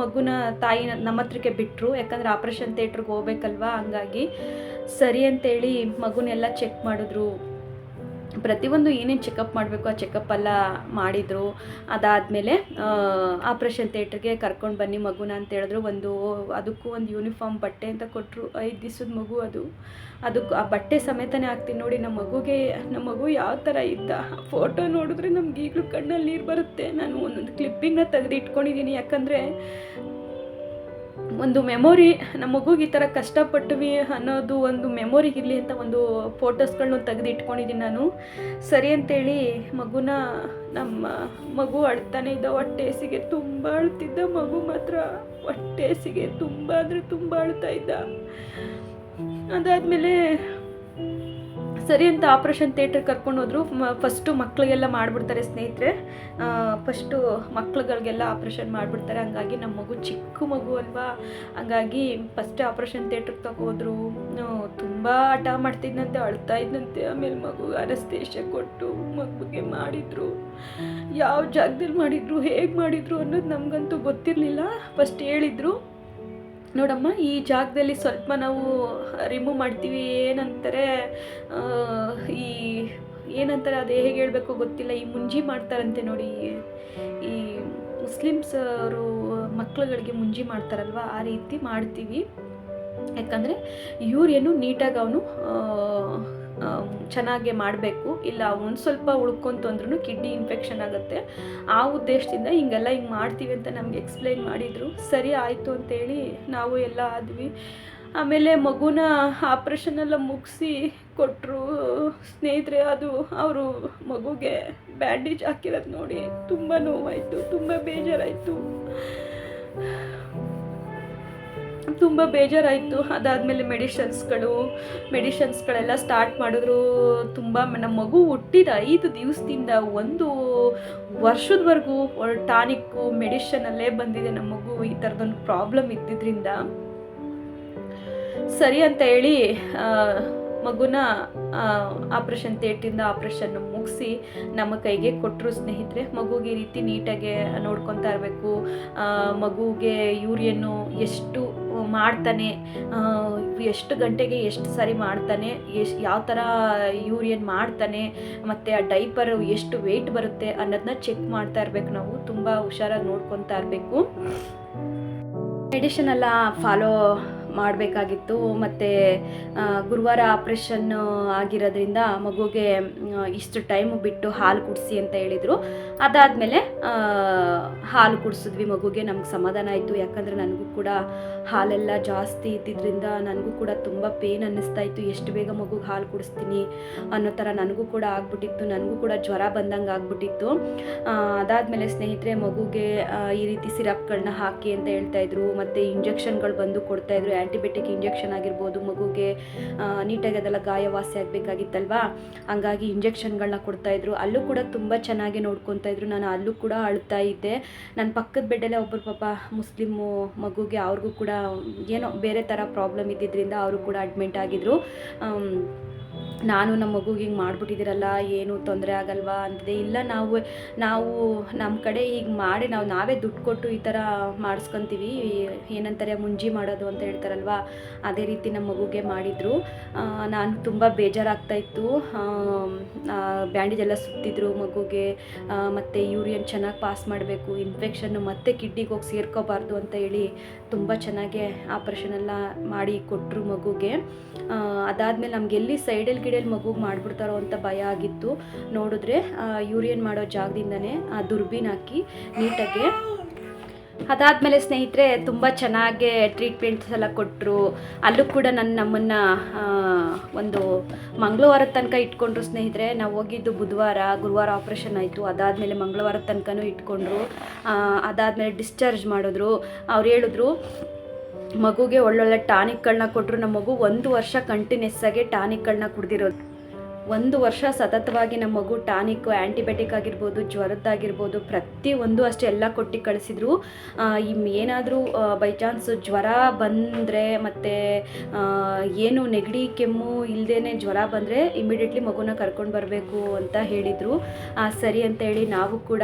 ಮಗುನ ತಾಯಿನ ನಮ್ಮ ಹತ್ರಕ್ಕೆ ಬಿಟ್ಟರು, ಯಾಕಂದರೆ ಆಪ್ರೇಷನ್ ಥಿಯೇಟ್ರಿಗೆ ಹೋಗ್ಬೇಕಲ್ವ, ಹಂಗಾಗಿ. ಸರಿ ಅಂತೇಳಿ ಮಗುನೆಲ್ಲ ಚೆಕ್ ಮಾಡಿದ್ರು. ಪ್ರತಿಯೊಂದು ಏನೇನು ಚೆಕಪ್ ಮಾಡಬೇಕು ಆ ಚೆಕಪ್ಪೆಲ್ಲ ಮಾಡಿದರು. ಅದಾದಮೇಲೆ ಆಪ್ರೇಷನ್ ಥಿಯೇಟ್ರಿಗೆ ಕರ್ಕೊಂಡು ಬನ್ನಿ ಮಗುನ ಅಂತ ಹೇಳಿದ್ರು. ಅದಕ್ಕೂ ಒಂದು ಯೂನಿಫಾರ್ಮ್ ಬಟ್ಟೆ ಅಂತ ಕೊಟ್ಟರು. 5 ದಿವಸದ ಮಗು ಅದಕ್ಕೆ ಆ ಬಟ್ಟೆ ಸಮೇತನೇ ಹಾಕ್ತೀನಿ ನೋಡಿ. ನಮ್ಮ ಮಗು ಯಾವ ಥರ ಇದ್ದ ಫೋಟೋ ನೋಡಿದ್ರೆ ನಮ್ಗೆ ಈಗಲೂ ಕಣ್ಣಲ್ಲಿ ನೀರು ಬರುತ್ತೆ. ನಾನು ಒಂದೊಂದು ಕ್ಲಿಪ್ಪಿಂಗ್ನ ತೆಗೆದು ಇಟ್ಕೊಂಡಿದ್ದೀನಿ, ಯಾಕಂದರೆ ಒಂದು ಮೆಮೊರಿ, ನಮ್ಮ ಮಗುಗೆ ಈ ಥರ ಕಷ್ಟಪಟ್ವಿ ಅನ್ನೋದು ಒಂದು ಮೆಮೊರಿ ಇರಲಿ ಅಂತ ಒಂದು ಫೋಟೋಸ್ಗಳನ್ನ ತೆಗೆದು ಇಟ್ಕೊಂಡಿದ್ದೀನಿ ನಾನು. ಸರಿ ಅಂತೇಳಿ ನಮ್ಮ ಮಗು ಅಳ್ತಾನೆ ಇದ್ದ. ಹೊಟ್ಟೆಸಿಗೆ ತುಂಬ ಅಳ್ತಿದ್ದ ಮಗು, ಮಾತ್ರ ಹೊಟ್ಟೆಸಿಗೆ ತುಂಬ ಅಂದರೆ ತುಂಬ ಅಳ್ತಾ ಇದ್ದ. ಅದಾದಮೇಲೆ ಸರಿ ಅಂತ ಆಪ್ರೇಷನ್ ಥಿಯೇಟ್ರಿಗೆ ಕರ್ಕೊಂಡು ಹೋದ್ರು. ಫಸ್ಟು ಮಕ್ಕಳಿಗೆಲ್ಲ ಮಾಡಿಬಿಡ್ತಾರೆ ಸ್ನೇಹಿತರೆ, ಫಸ್ಟು ಮಕ್ಳುಗಳಿಗೆಲ್ಲ ಆಪ್ರೇಷನ್ ಮಾಡಿಬಿಡ್ತಾರೆ. ಹಂಗಾಗಿ ನಮ್ಮ ಮಗು ಚಿಕ್ಕ ಮಗು ಅಲ್ವಾ, ಹಂಗಾಗಿ ಫಸ್ಟ್ ಆಪ್ರೇಷನ್ ಥಿಯೇಟ್ರಿಗೆ ತಗೋದ್ರು. ತುಂಬ ಹಠ ಮಾಡ್ತಿದ್ದಂತೆ, ಅಳ್ತಾ ಇದ್ದಂತೆ. ಆಮೇಲೆ ಮಗು ಅನಸ್ತೇಷ ಕೊಟ್ಟು ಮಗುಗೆ ಮಾಡಿದರು. ಯಾವ ಜಾಗದಲ್ಲಿ ಮಾಡಿದರು, ಹೇಗೆ ಮಾಡಿದರು ಅನ್ನೋದು ನಮಗಂತೂ ಗೊತ್ತಿರಲಿಲ್ಲ. ಫಸ್ಟ್ ಹೇಳಿದರು, ನೋಡಮ್ಮ ಈ ಜಾಗದಲ್ಲಿ ಸ್ವಲ್ಪ ನಾವು ರಿಮೂವ್ ಮಾಡ್ತೀವಿ, ಏನಂತಾರೆ ಅದು ಹೇಗೆ ಹೇಳಬೇಕು ಗೊತ್ತಿಲ್ಲ, ಈ ಮುಂಜಿ ಮಾಡ್ತಾರಂತೆ ನೋಡಿ. ಈ ಮುಸ್ಲಿಮ್ಸ್ ಅವರು ಮಕ್ಕಳುಗಳಿಗೆ ಮುಂಜಿ ಮಾಡ್ತಾರಲ್ವ, ಆ ರೀತಿ ಮಾಡ್ತೀವಿ. ಯಾಕಂದರೆ ಯೂರಿಯನ್ನು ನೀಟಾಗಿ ಅವನು ಚೆನ್ನಾಗೆ ಮಾಡಬೇಕು, ಇಲ್ಲ ಒಂದು ಸ್ವಲ್ಪ ಉಳ್ಕೊಂತು ಅಂದ್ರೂ ಕಿಡ್ನಿ ಇನ್ಫೆಕ್ಷನ್ ಆಗುತ್ತೆ. ಆ ಉದ್ದೇಶದಿಂದ ಹಿಂಗೆ ಮಾಡ್ತೀವಿ ಅಂತ ನಮ್ಗೆ ಎಕ್ಸ್ಪ್ಲೈನ್ ಮಾಡಿದರು. ಸರಿ ಆಯಿತು ಅಂತೇಳಿ ನಾವು ಎಲ್ಲ ಆದ್ವಿ. ಆಮೇಲೆ ಮಗುನ ಆಪ್ರೇಷನೆಲ್ಲ ಮುಗಿಸಿ ಕೊಟ್ಟರು ಸ್ನೇಹಿತರೆ. ಅವರು ಮಗುಗೆ ಬ್ಯಾಂಡೇಜ್ ಹಾಕಿರೋದು ನೋಡಿ ತುಂಬ ನೋವಾಯಿತು, ತುಂಬ ಬೇಜಾರಾಯಿತು. ಅದಾದಮೇಲೆ ಮೆಡಿಷನ್ಸ್ಗಳೆಲ್ಲ ಸ್ಟಾರ್ಟ್ ಮಾಡಿದ್ರು. ತುಂಬ ನಮ್ಮ ಮಗು ಹುಟ್ಟಿದ 5 ದಿವಸದಿಂದ 1 ವರ್ಷದವರೆಗೂ ಟಾನಿಕ್ಕು ಮೆಡಿಷನಲ್ಲೇ ಬಂದಿದೆ ನಮ್ಮ ಮಗು. ಈ ಥರದೊಂದು ಪ್ರಾಬ್ಲಮ್ ಇದ್ದಿದ್ದರಿಂದ ಸರಿ ಅಂತ ಹೇಳಿ ಮಗುನ ಆಪ್ರೇಷನ್ ಥಿಯೇಟ್ರಿಂದ ಆಪ್ರೇಷನ್ ಮುಗಿಸಿ ನಮ್ಮ ಕೈಗೆ ಕೊಟ್ಟರು ಸ್ನೇಹಿತರೆ. ಮಗುಗೆ ಈ ರೀತಿ ನೀಟಾಗಿ ನೋಡ್ಕೊತಾ ಇರಬೇಕು. ಮಗುಗೆ ಯೂರಿಯನ್ನು ಎಷ್ಟು ಮಾಡ್ತಾನೆ, ಎಷ್ಟು ಗಂಟೆಗೆ ಎಷ್ಟು ಸಾರಿ ಮಾಡ್ತಾನೆ, ಯಾವ ಥರ ಯೂರಿಯನ್ ಮಾಡ್ತಾನೆ, ಮತ್ತು ಆ ಡೈಪರ್ ಎಷ್ಟು ವೆಯ್ಟ್ ಬರುತ್ತೆ ಅನ್ನೋದನ್ನ ಚೆಕ್ ಮಾಡ್ತಾ ಇರಬೇಕು. ನಾವು ತುಂಬ ಹುಷಾರಾಗಿ ನೋಡ್ಕೊತಾ ಇರಬೇಕು. ಮೆಡಿಷನ್ ಎಲ್ಲ ಫಾಲೋ ಮಾಡಬೇಕಾಗಿತ್ತು. ಮತ್ತು ಗುರುವಾರ ಆಪ್ರೇಷನ್ ಆಗಿರೋದ್ರಿಂದ ಮಗುಗೆ ಇಷ್ಟು ಟೈಮ್ ಬಿಟ್ಟು ಹಾಲು ಕುಡಿಸಿ ಅಂತ ಹೇಳಿದರು. ಅದಾದಮೇಲೆ ಹಾಲು ಕುಡಿಸಿದ್ವಿ ಮಗುಗೆ. ನಮ್ಗೆ ಸಮಾಧಾನ ಆಯಿತು, ಯಾಕಂದರೆ ನನಗೂ ಕೂಡ ಹಾಲೆಲ್ಲ ಜಾಸ್ತಿ ಇದ್ದಿದ್ದರಿಂದ ನನಗೂ ಕೂಡ ತುಂಬ ಪೇನ್ ಅನ್ನಿಸ್ತಾ ಇತ್ತು. ಎಷ್ಟು ಬೇಗ ಮಗುಗೆ ಹಾಲು ಕುಡಿಸ್ತೀನಿ ಅನ್ನೋ ಥರ ನನಗೂ ಕೂಡ ಆಗ್ಬಿಟ್ಟಿತ್ತು. ನನಗೂ ಕೂಡ ಜ್ವರ ಬಂದಂಗೆ ಆಗ್ಬಿಟ್ಟಿತ್ತು. ಅದಾದಮೇಲೆ ಸ್ನೇಹಿತರೆ ಮಗುಗೆ ಈ ರೀತಿ ಸಿರಪ್ಗಳನ್ನ ಹಾಕಿ ಅಂತ ಹೇಳ್ತಾಯಿದ್ರು. ಮತ್ತು ಇಂಜೆಕ್ಷನ್ಗಳು ಬಂದು ಕೊಡ್ತಾಯಿದ್ರು. ಆ್ಯಂಟಿಬಯೋಟಿಕ್ ಇಂಜೆಕ್ಷನ್ ಆಗಿರ್ಬೋದು, ಮಗುಗೆ ನೀಟಾಗಿ ಅದೆಲ್ಲ ಗಾಯವಾಸಿ ಆಗಬೇಕಾಗಿತ್ತಲ್ವಾ, ಹಂಗಾಗಿ ಇಂಜೆಕ್ಷನ್ಗಳನ್ನ ಕೊಡ್ತಾಯಿದ್ರು. ಅಲ್ಲೂ ಕೂಡ ತುಂಬ ಚೆನ್ನಾಗಿ ನೋಡ್ಕೊತಾಯಿದ್ರು. ನಾನು ಅಲ್ಲೂ ಕೂಡ ಅಳ್ತಾ ಇದ್ದೆ. ನನ್ನ ಪಕ್ಕದ ಬೆಡ್ಡಲ್ಲೇ ಒಬ್ಬರು ಪಾಪ ಮುಸ್ಲಿಮು ಮಗುಗೆ, ಅವ್ರಿಗೂ ಕೂಡ ಏನೋ ಬೇರೆ ಥರ ಪ್ರಾಬ್ಲಮ್ ಇದ್ದಿದ್ದರಿಂದ ಅವರು ಕೂಡ ಅಡ್ಮಿಟ್ ಆಗಿದ್ದರು. ನಾನು ನಮ್ಮ ಮಗುಗೆ ಹಿಂಗೆ ಮಾಡಿಬಿಟ್ಟಿದ್ದೀರಲ್ಲ, ಏನು ತೊಂದರೆ ಆಗಲ್ವಾ ಅಂತಿದೆ. ಇಲ್ಲ, ನಾವು ನಮ್ಮ ಕಡೆ ಈಗ ಮಾಡಿ ನಾವೇ ದುಡ್ಡು ಕೊಟ್ಟು ಈ ಥರ ಮಾಡಿಸ್ಕೊತೀವಿ, ಏನಂತಾರೆ ಮುಂಜಿ ಮಾಡೋದು ಅಂತ ಹೇಳ್ತಾರಲ್ವ, ಅದೇ ರೀತಿ ನಮ್ಮ ಮಗುಗೆ ಮಾಡಿದರು. ನಾನು ತುಂಬ ಬೇಜಾರಾಗ್ತಾಯಿತ್ತು. ಬ್ಯಾಂಡೇಜ್ ಎಲ್ಲ ಸುತ್ತಿದ್ರು ಮಗುಗೆ. ಮತ್ತು ಯೂರಿಯನ್ ಚೆನ್ನಾಗಿ ಪಾಸ್ ಮಾಡಬೇಕು, ಇನ್ಫೆಕ್ಷನ್ನು ಮತ್ತೆ ಕಿಡ್ನಿಗೆ ಹೋಗಿ ಸೇರ್ಕೋಬಾರ್ದು ಅಂತ ಹೇಳಿ ತುಂಬ ಚೆನ್ನಾಗೆ ಆಪ್ರೇಷನ್ ಎಲ್ಲ ಮಾಡಿ ಕೊಟ್ಟರು ಮಗುಗೆ. ಅದಾದಮೇಲೆ ನಮ್ಗೆ ಎಲ್ಲಿ ಸೈಡಲ್ಲಿ ಗಿಡಲ್ಲಿ ಮಗುಗೆ ಮಾಡಿಬಿಡ್ತಾರೋ ಅಂತ ಭಯ ಆಗಿತ್ತು. ನೋಡಿದ್ರೆ ಯೂರಿಯನ್ ಮಾಡೋ ಜಾಗದಿಂದನೇ ದುರ್ಬೀನ್ ಹಾಕಿ ನೀಟಾಗೆ. ಅದಾದಮೇಲೆ ಸ್ನೇಹಿತರೆ ತುಂಬ ಚೆನ್ನಾಗೆ ಟ್ರೀಟ್ಮೆಂಟ್ಸ್ ಎಲ್ಲ ಕೊಟ್ಟರು. ಅಲ್ಲೂ ಕೂಡ ನಮ್ಮನ್ನು ಒಂದು ಮಂಗಳವಾರದ ತನಕ ಇಟ್ಕೊಂಡ್ರು ಸ್ನೇಹಿತರೆ. ನಾವು ಹೋಗಿದ್ದು ಗುರುವಾರ ಆಪ್ರೇಷನ್ ಆಯಿತು. ಅದಾದಮೇಲೆ ಮಂಗಳವಾರದ ತನಕನೂ ಇಟ್ಕೊಂಡ್ರು. ಅದಾದಮೇಲೆ ಡಿಸ್ಚಾರ್ಜ್ ಮಾಡಿದ್ರು. ಅವ್ರು ಹೇಳಿದ್ರು ಮಗುಗೆ ಒಳ್ಳೊಳ್ಳೆ ಟಾನಿಕ್ಗಳನ್ನ ಕೊಟ್ಟರು. ನಮ್ಮ ಮಗು 1 ವರ್ಷ ಕಂಟಿನ್ಯೂಸ್ ಆಗಿ ಟಾನಿಕ್ಗಳನ್ನ ಕುಡ್ದಿರೋದು. 1 ವರ್ಷ ಸತತವಾಗಿ ನಮ್ಮ ಮಗು ಟಾನಿಕ್ಕು, ಆ್ಯಂಟಿಬಯೋಟಿಕ್ ಆಗಿರ್ಬೋದು, ಜ್ವರದ್ದಾಗಿರ್ಬೋದು, ಪ್ರತಿಯೊಂದು ಅಷ್ಟೇ ಎಲ್ಲ ಕೊಟ್ಟು ಕಳಿಸಿದ್ರು. ಏನಾದರೂ ಬೈ ಚಾನ್ಸ್ ಜ್ವರ ಬಂದರೆ ಮತ್ತು ಏನು ನೆಗಡಿ ಕೆಮ್ಮು ಇಲ್ಲದೇ ಜ್ವರ ಬಂದರೆ ಇಮಿಡಿಯೇಟ್ಲಿ ಮಗುನ ಕರ್ಕೊಂಡು ಬರಬೇಕು ಅಂತ ಹೇಳಿದರು. ಸರಿ ಅಂತೇಳಿ ನಾವು ಕೂಡ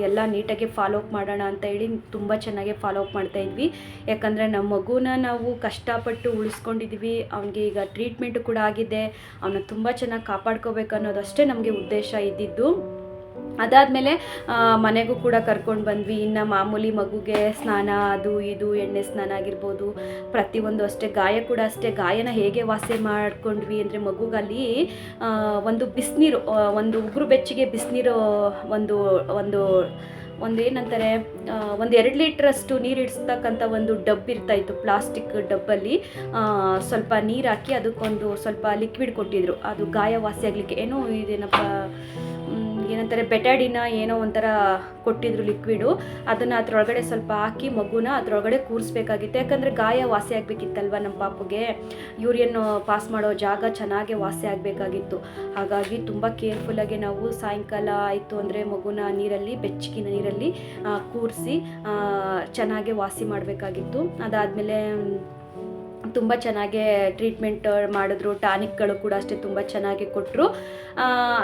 ಎಲ್ಲ ನೀಟಾಗಿ ಫಾಲೋ ಅಪ್ ಮಾಡೋಣ ಅಂತ ಹೇಳಿ ತುಂಬ ಚೆನ್ನಾಗಿ ಫಾಲೋ ಅಪ್ ಮಾಡ್ತಾಯಿದ್ವಿ. ಯಾಕಂದರೆ ನಮ್ಮ ಮಗುನ ನಾವು ಕಷ್ಟಪಟ್ಟು ಉಳಿಸ್ಕೊಂಡಿದ್ದೀವಿ. ಅವನಿಗೆ ಈಗ ಟ್ರೀಟ್ಮೆಂಟು ಕೂಡ ಆಗಿದೆ. ಅವನ್ನ ತುಂಬ ಚೆನ್ನಾಗಿ ಕಾಪಾಡ್ಕೋಬೇಕು ಅನ್ನೋದಷ್ಟೇ ನಮಗೆ ಉದ್ದೇಶ ಇದ್ದಿದ್ದು. ಅದಾದಮೇಲೆ ಮನೆಗೂ ಕೂಡ ಕರ್ಕೊಂಡು ಬಂದ್ವಿ. ಇನ್ನು ಮಾಮೂಲಿ ಮಗುಗೆ ಸ್ನಾನ, ಅದು ಇದು ಎಣ್ಣೆ ಸ್ನಾನ ಆಗಿರ್ಬೋದು, ಪ್ರತಿಯೊಂದು ಅಷ್ಟೇ. ಗಾಯ ಕೂಡ ಅಷ್ಟೇ. ಗಾಯನ ಹೇಗೆ ವಾಸಿ ಮಾಡ್ಕೊಂಡ್ವಿ ಅಂದರೆ ಮಗುಗಲ್ಲಿ ಒಂದು ಬಿಸಿನೀರು, ಒಂದು ಉಗುರು ಬೆಚ್ಚಗೆ ಬಿಸಿನೀರು, ಒಂದು ಏನಂತಾರೆ, ಒಂದು 2 ಲೀಟ್ರಷ್ಟು ನೀರು ಇಡಿಸ್ತಕ್ಕಂಥ ಒಂದು ಡಬ್ಬ ಇರ್ತಾಯಿತ್ತು, ಪ್ಲಾಸ್ಟಿಕ್ ಡಬ್ಬಲ್ಲಿ ಸ್ವಲ್ಪ ನೀರು ಹಾಕಿ ಅದಕ್ಕೊಂದು ಸ್ವಲ್ಪ ಲಿಕ್ವಿಡ್ ಕೊಟ್ಟಿದ್ರು. ಅದು ಗಾಯ ವಾಸಿ ಆಗಲಿಕ್ಕೆ ಏನೋ ಏನಂತಾರೆ ಬೆಟಾಡಿನ ಏನೋ ಒಂಥರ ಕೊಟ್ಟಿದ್ರು ಲಿಕ್ವಿಡು. ಅದನ್ನು ಅದರೊಳಗಡೆ ಸ್ವಲ್ಪ ಹಾಕಿ ಮಗುನ ಅದರೊಳಗಡೆ ಕೂರಿಸ್ಬೇಕಾಗಿತ್ತು. ಯಾಕಂದರೆ ಗಾಯ ವಾಸಿ ಆಗಬೇಕಿತ್ತಲ್ವ ನಮ್ಮ ಪಾಪುಗೆ. ಯೂರಿಯನ್ ಪಾಸ್ ಮಾಡೋ ಜಾಗ ಚೆನ್ನಾಗಿ ವಾಸಿ ಆಗಬೇಕಾಗಿತ್ತು. ಹಾಗಾಗಿ ತುಂಬ ಕೇರ್ಫುಲ್ಲಾಗಿ ನಾವು ಸಾಯಂಕಾಲ ಆಯಿತು ಅಂದರೆ ಮಗುನ ನೀರಲ್ಲಿ, ಬೆಚ್ಚಗಿನ ನೀರಲ್ಲಿ ಕೂರಿಸಿ ಚೆನ್ನಾಗಿ ವಾಸಿ ಮಾಡಬೇಕಾಗಿತ್ತು. ಅದಾದಮೇಲೆ ತುಂಬ ಚೆನ್ನಾಗೇ ಟ್ರೀಟ್ಮೆಂಟ್ ಮಾಡಿದ್ರು. ಟಾನಿಕ್ಗಳು ಕೂಡ ಅಷ್ಟೇ ತುಂಬ ಚೆನ್ನಾಗಿ ಕೊಟ್ಟರು.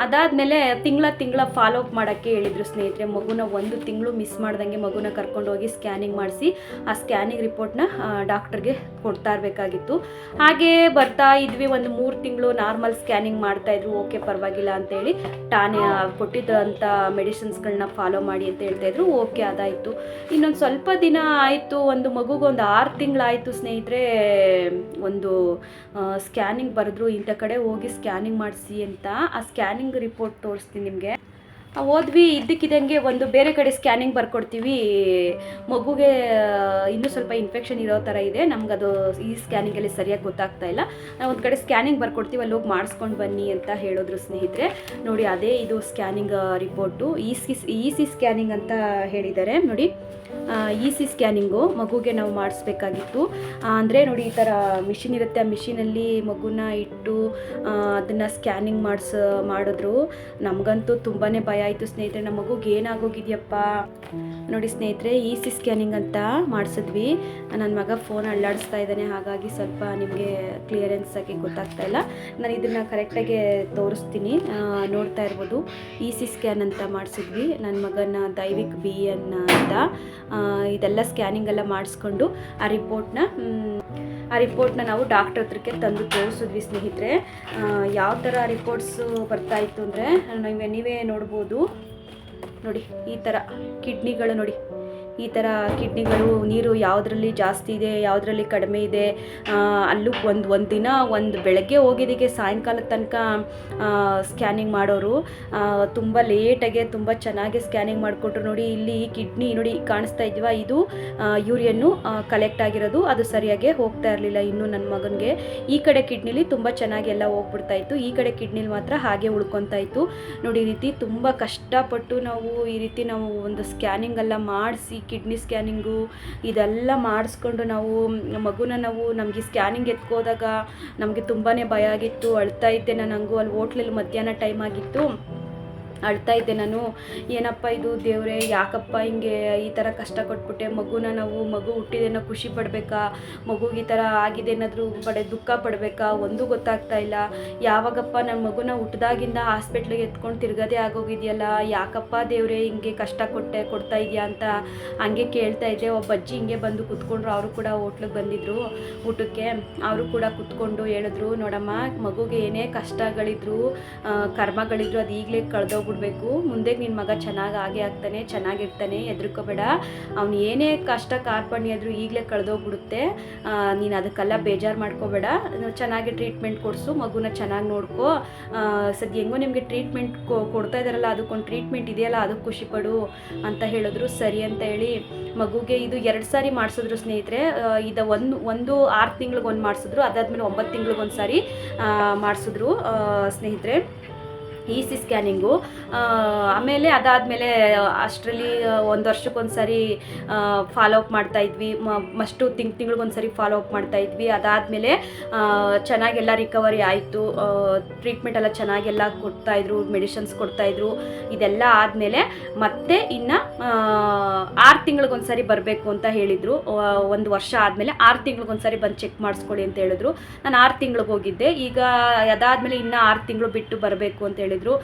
ಅದಾದಮೇಲೆ ತಿಂಗಳ ಫಾಲೋ ಅಪ್ ಮಾಡೋಕ್ಕೆ ಹೇಳಿದರು ಸ್ನೇಹಿತರೆ. ಮಗುನ 1 ತಿಂಗಳು ಮಿಸ್ ಮಾಡ್ದಂಗೆ ಮಗುನ ಕರ್ಕೊಂಡೋಗಿ ಸ್ಕ್ಯಾನಿಂಗ್ ಮಾಡಿಸಿ ಆ ಸ್ಕ್ಯಾನಿಂಗ್ ರಿಪೋರ್ಟ್ನ ಡಾಕ್ಟರ್ಗೆ ಕೊಡ್ತಾ ಇರಬೇಕಾಗಿತ್ತು. ಹಾಗೇ ಬರ್ತಾ ಇದ್ವಿ. ಒಂದು 3 ತಿಂಗಳು ನಾರ್ಮಲ್ ಸ್ಕ್ಯಾನಿಂಗ್ ಮಾಡ್ತಾಯಿದ್ರು. ಓಕೆ, ಪರವಾಗಿಲ್ಲ ಅಂತೇಳಿ ಕೊಟ್ಟಿದ್ದಂಥ ಮೆಡಿಸಿನ್ಸ್ಗಳನ್ನ ಫಾಲೋ ಮಾಡಿ ಅಂತ ಹೇಳ್ತಾಯಿದ್ರು. ಓಕೆ, ಅದಾಯಿತು. ಇನ್ನೊಂದು ಸ್ವಲ್ಪ ದಿನ ಆಯಿತು, ಒಂದು ಮಗುಗೆ ಒಂದು 6 ತಿಂಗಳಾಯಿತು ಸ್ನೇಹಿತರೆ. ಒಂದು ಸ್ಕ್ಯಾನಿಂಗ್ ಬರೆದ್ರು, ಇಂಥ ಕಡೆ ಹೋಗಿ ಸ್ಕ್ಯಾನಿಂಗ್ ಮಾಡಿಸಿ ಅಂತ. ಆ ಸ್ಕ್ಯಾನಿಂಗ್ ರಿಪೋರ್ಟ್ ತೋರಿಸ್ತೀನಿ ನಿಮಗೆ. ಹೋದ್ವಿ, ಇದ್ದಕ್ಕಿದ್ದಂಗೆ ಒಂದು ಬೇರೆ ಕಡೆ ಸ್ಕ್ಯಾನಿಂಗ್ ಬರ್ಕೊಡ್ತೀವಿ, ಮಗುಗೆ ಇನ್ನೂ ಸ್ವಲ್ಪ ಇನ್ಫೆಕ್ಷನ್ ಇರೋ ಥರ ಇದೆ, ನಮಗದು ಈ ಸ್ಕ್ಯಾನಿಂಗಲ್ಲಿ ಸರಿಯಾಗಿ ಗೊತ್ತಾಗ್ತಾ ಇಲ್ಲ, ನಾವು ಒಂದು ಕಡೆ ಸ್ಕ್ಯಾನಿಂಗ್ ಬರ್ಕೊಡ್ತೀವಿ, ಅಲ್ಲಿ ಹೋಗಿ ಮಾಡಿಸ್ಕೊಂಡು ಬನ್ನಿ ಅಂತ ಹೇಳಿದ್ರು ಸ್ನೇಹಿತರೆ. ನೋಡಿ, ಅದೇ ಇದು scanning report. E C scanning ಅಂತ ಹೇಳಿದ್ದಾರೆ ನೋಡಿ. ಇ ಸಿ ಸ್ಕ್ಯಾನಿಂಗು ಮಗುಗೆ ನಾವು ಮಾಡಿಸ್ಬೇಕಾಗಿತ್ತು. ಅಂದರೆ ನೋಡಿ, ಈ ಥರ ಮಿಷಿನ್ ಇರುತ್ತೆ, ಆ ಮಿಷಿನಲ್ಲಿ ಮಗುನ ಇಟ್ಟು ಅದನ್ನು ಸ್ಕ್ಯಾನಿಂಗ್ ಮಾಡಿದ್ರು. ನಮಗಂತೂ ತುಂಬಾ ಭಯ ಆಯಿತು ಸ್ನೇಹಿತರೆ. ನಮ್ಮ ಮಗುಗೆ ಏನಾಗೋಗಿದೆಯಪ್ಪ ನೋಡಿ ಸ್ನೇಹಿತರೆ. ಇ ಸಿ ಸ್ಕ್ಯಾನಿಂಗ್ ಅಂತ ಮಾಡಿಸಿದ್ವಿ. ನನ್ನ ಮಗ ಫೋನ್ ಅಳ್ಳಾಡಿಸ್ತಾ ಇದ್ದಾನೆ, ಹಾಗಾಗಿ ಸ್ವಲ್ಪ ನಿಮಗೆ ಕ್ಲಿಯರೆನ್ಸ್ ಆಗಿ ಗೊತ್ತಾಗ್ತಾ ಇಲ್ಲ. ನಾನು ಇದನ್ನು ಕರೆಕ್ಟಾಗಿ ತೋರಿಸ್ತೀನಿ, ನೋಡ್ತಾ ಇರ್ಬೋದು. ಇ ಸಿ ಸ್ಕ್ಯಾನ್ ಅಂತ ಮಾಡಿಸಿದ್ವಿ ನನ್ನ ಮಗನ ದೈವಿಕ್ BN ಅಂತ. ಇದೆಲ್ಲ ಸ್ಕ್ಯಾನಿಂಗೆಲ್ಲ ಮಾಡಿಸ್ಕೊಂಡು ಆ ರಿಪೋರ್ಟ್ನ ನಾವು ಡಾಕ್ಟರ್ ಹತ್ರಕ್ಕೆ ತಂದು ತೋರಿಸಿದ್ವಿ ಸ್ನೇಹಿತರೆ. ಯಾವ ಥರ ರಿಪೋರ್ಟ್ಸು ಬರ್ತಾಯಿತ್ತು ಅಂದರೆ ನೀವೇ ನೋಡ್ಬೋದು ನೋಡಿ. ಈ ಥರ ಕಿಡ್ನಿಗಳು ನೋಡಿ, ಈ ಥರ ಕಿಡ್ನಿಗಳು ನೀರು ಯಾವುದರಲ್ಲಿ ಜಾಸ್ತಿ ಇದೆ ಯಾವುದರಲ್ಲಿ ಕಡಿಮೆ ಇದೆ, ಅಲ್ಲೂ ಒಂದು ದಿನ ಬೆಳಗ್ಗೆ ಹೋಗಿದ್ದಕ್ಕೆ ಸಾಯಂಕಾಲದ ತನಕ ಸ್ಕ್ಯಾನಿಂಗ್ ಮಾಡೋರು. ತುಂಬ ಲೇಟಾಗೆ ತುಂಬ ಚೆನ್ನಾಗಿ ಸ್ಕ್ಯಾನಿಂಗ್ ಮಾಡಿಕೊಟ್ರು. ನೋಡಿ ಇಲ್ಲಿ ಕಿಡ್ನಿ ನೋಡಿ ಕಾಣಿಸ್ತಾ ಇದ್ವಾ, ಇದು ಯೂರಿಯನ್ನು ಕಲೆಕ್ಟ್ ಆಗಿರೋದು, ಅದು ಸರಿಯಾಗಿ ಹೋಗ್ತಾ ಇರಲಿಲ್ಲ ಇನ್ನೂ ನನ್ನ ಮಗನಿಗೆ. ಈ ಕಡೆ ಕಿಡ್ನಿಲಿ ತುಂಬ ಚೆನ್ನಾಗಿ ಎಲ್ಲ ಹೋಗ್ಬಿಡ್ತಾ ಇತ್ತು, ಈ ಕಡೆ ಕಿಡ್ನಿಲಿ ಮಾತ್ರ ಹಾಗೆ ಉಳ್ಕೊತಾ ಇತ್ತು. ನೋಡಿ ಈ ರೀತಿ ತುಂಬ ಕಷ್ಟಪಟ್ಟು ನಾವು ಈ ರೀತಿ ನಾವು ಒಂದು ಸ್ಕ್ಯಾನಿಂಗ್ ಎಲ್ಲ ಮಾಡಿಸಿ, ಕಿಡ್ನಿ ಸ್ಕ್ಯಾನಿಂಗು ಇದೆಲ್ಲ ಮಾಡಿಸ್ಕೊಂಡು ನಾವು ಮಗುನ ನಾವು ನಮಗೆ ಸ್ಕ್ಯಾನಿಂಗ್ ಎತ್ಕೋದಾಗ ನಮಗೆ ತುಂಬಾ ಭಯ ಆಗಿತ್ತು. ಅಳ್ತಾ ಇದ್ದೆ ನಾನು, ಹಂಗೂ ಅಲ್ಲಿ ಹೋಟ್ಲಲ್ಲಿ ಮಧ್ಯಾಹ್ನ ಟೈಮ್ ಆಗಿತ್ತು, ಅಳ್ತಾ ಇದ್ದೆ ನಾನು. ಏನಪ್ಪ ಇದು ದೇವರೇ, ಯಾಕಪ್ಪ ಹಿಂಗೆ ಈ ಥರ ಕಷ್ಟ ಕೊಟ್ಬಿಟ್ಟೆ, ಮಗು ಹುಟ್ಟಿದೇನೋ ಖುಷಿ ಪಡಬೇಕಾ, ಮಗುಗೆ ಈ ಥರ ಆಗಿದೆ ಏನಾದರೂ ದುಃಖ ಪಡಬೇಕಾ, ಒಂದೂ ಗೊತ್ತಾಗ್ತಾ ಇಲ್ಲ. ಯಾವಾಗಪ್ಪ ನನ್ನ ಮಗುನ ಹುಟ್ಟಿದಾಗಿಂದ ಹಾಸ್ಪಿಟ್ಲಿಗೆ ಎತ್ಕೊಂಡು ತಿರ್ಗೋದೇ ಆಗೋಗಿದೆಯಲ್ಲ, ಯಾಕಪ್ಪ ದೇವರೇ ಹಿಂಗೆ ಕಷ್ಟ ಕೊಡ್ತಾ ಇದೆಯಾ ಅಂತ ಹಂಗೆ ಕೇಳ್ತಾ ಇದ್ದೆ. ಒಬ್ಬ ಅಜ್ಜಿ ಹಿಂಗೆ ಬಂದು ಕೂತ್ಕೊಂಡ್ರು, ಅವರು ಕೂಡ ಹೋಟ್ಲಿಗೆ ಬಂದಿದ್ದರು ಊಟಕ್ಕೆ. ಅವರು ಕೂಡ ಕೂತ್ಕೊಂಡು ಹೇಳಿದ್ರು, ನೋಡಮ್ಮ ಮಗುಗೆ ಏನೇ ಕಷ್ಟಗಳಿದ್ರು ಕರ್ಮಗಳಿದ್ರು ಅದು ಈಗಲೇ ಕಳೆದೋಗ್ಬಿಡ್ಬೇಕು, ಮುಂದೆ ನಿನ್ನ ಮಗ ಆಗೇ ಆಗ್ತಾನೆ, ಚೆನ್ನಾಗಿರ್ತಾನೆ, ಹೆದರ್ಕೋಬೇಡ, ಅವ್ನು ಏನೇ ಕಷ್ಟ ಕಾರ್ಪಣ್ಯ ಆದರೂ ಈಗಲೇ ಕಳೆದೋಗ್ಬಿಡುತ್ತೆ, ನೀನು ಅದಕ್ಕೆಲ್ಲ ಬೇಜಾರು ಮಾಡ್ಕೋಬೇಡ, ಚೆನ್ನಾಗಿ ಟ್ರೀಟ್ಮೆಂಟ್ ಕೊಡಿಸು, ಮಗುನ ಚೆನ್ನಾಗಿ ನೋಡ್ಕೋ, ಸದ್ಯ ಹೆಂಗೋ ನಿಮಗೆ ಟ್ರೀಟ್ಮೆಂಟ್ ಕೊಡ್ತಾ ಇದ್ದಾರಲ್ಲ, ಅದಕ್ಕೊಂದು ಟ್ರೀಟ್ಮೆಂಟ್ ಇದೆಯಲ್ಲ ಅದಕ್ಕೆ ಖುಷಿಪಡು ಅಂತ ಹೇಳಿದ್ರು. ಸರಿ ಅಂತ ಹೇಳಿ ಮಗುಗೆ ಇದು 2 ಸಾರಿ ಮಾಡಿಸಿದ್ರು ಸ್ನೇಹಿತರೆ. ಇದು ಒಂದು 6 ತಿಂಗಳಿಗೊಂದು ಮಾಡಿಸಿದ್ರು, ಅದಾದಮೇಲೆ 9 ತಿಂಗಳಿಗೊಂದು ಸಾರಿ ಮಾಡಿಸಿದ್ರು ಸ್ನೇಹಿತರೆ EC ಸ್ಕ್ಯಾನಿಂಗು. ಆಮೇಲೆ ಅದಾದಮೇಲೆ ಅಷ್ಟರಲ್ಲಿ 1 ವರ್ಷಕ್ಕೊಂದು ಸಾರಿ ಫಾಲೋ ಅಪ್ ಮಾಡ್ತಾಯಿದ್ವಿ, ಮಸ್ಟು ತಿಂಗಳಿಗೊಂದು ಸಾರಿ ಫಾಲೋ ಅಪ್ ಮಾಡ್ತಾಯಿದ್ವಿ. ಅದಾದಮೇಲೆ ಚೆನ್ನಾಗೆಲ್ಲ ರಿಕವರಿ ಆಯಿತು, ಟ್ರೀಟ್ಮೆಂಟ್ ಎಲ್ಲ ಚೆನ್ನಾಗೆಲ್ಲ ಕೊಡ್ತಾಯಿದ್ರು, ಮೆಡಿಸಿನ್ಸ್ ಕೊಡ್ತಾಯಿದ್ರು. ಇದೆಲ್ಲ ಆದಮೇಲೆ ಮತ್ತೆ ಇನ್ನು 6 ತಿಂಗಳಿಗೊಂದು ಸಾರಿ ಬರಬೇಕು ಅಂತ ಹೇಳಿದರು. 1 ವರ್ಷ ಆದಮೇಲೆ 6 ತಿಂಗಳಿಗೊಂದು ಸಾರಿ ಬಂದು ಚೆಕ್ ಮಾಡಿಸ್ಕೊಳ್ಳಿ ಅಂತ ಹೇಳಿದ್ರು. ನಾನು 6 ತಿಂಗಳಿಗೆ ಹೋಗಿದ್ದೆ. ಈಗ ಅದಾದಮೇಲೆ ಇನ್ನೂ 6 ತಿಂಗಳು ಬಿಟ್ಟು ಬರಬೇಕು ಅಂತ ಹೇಳಿದ್ರು.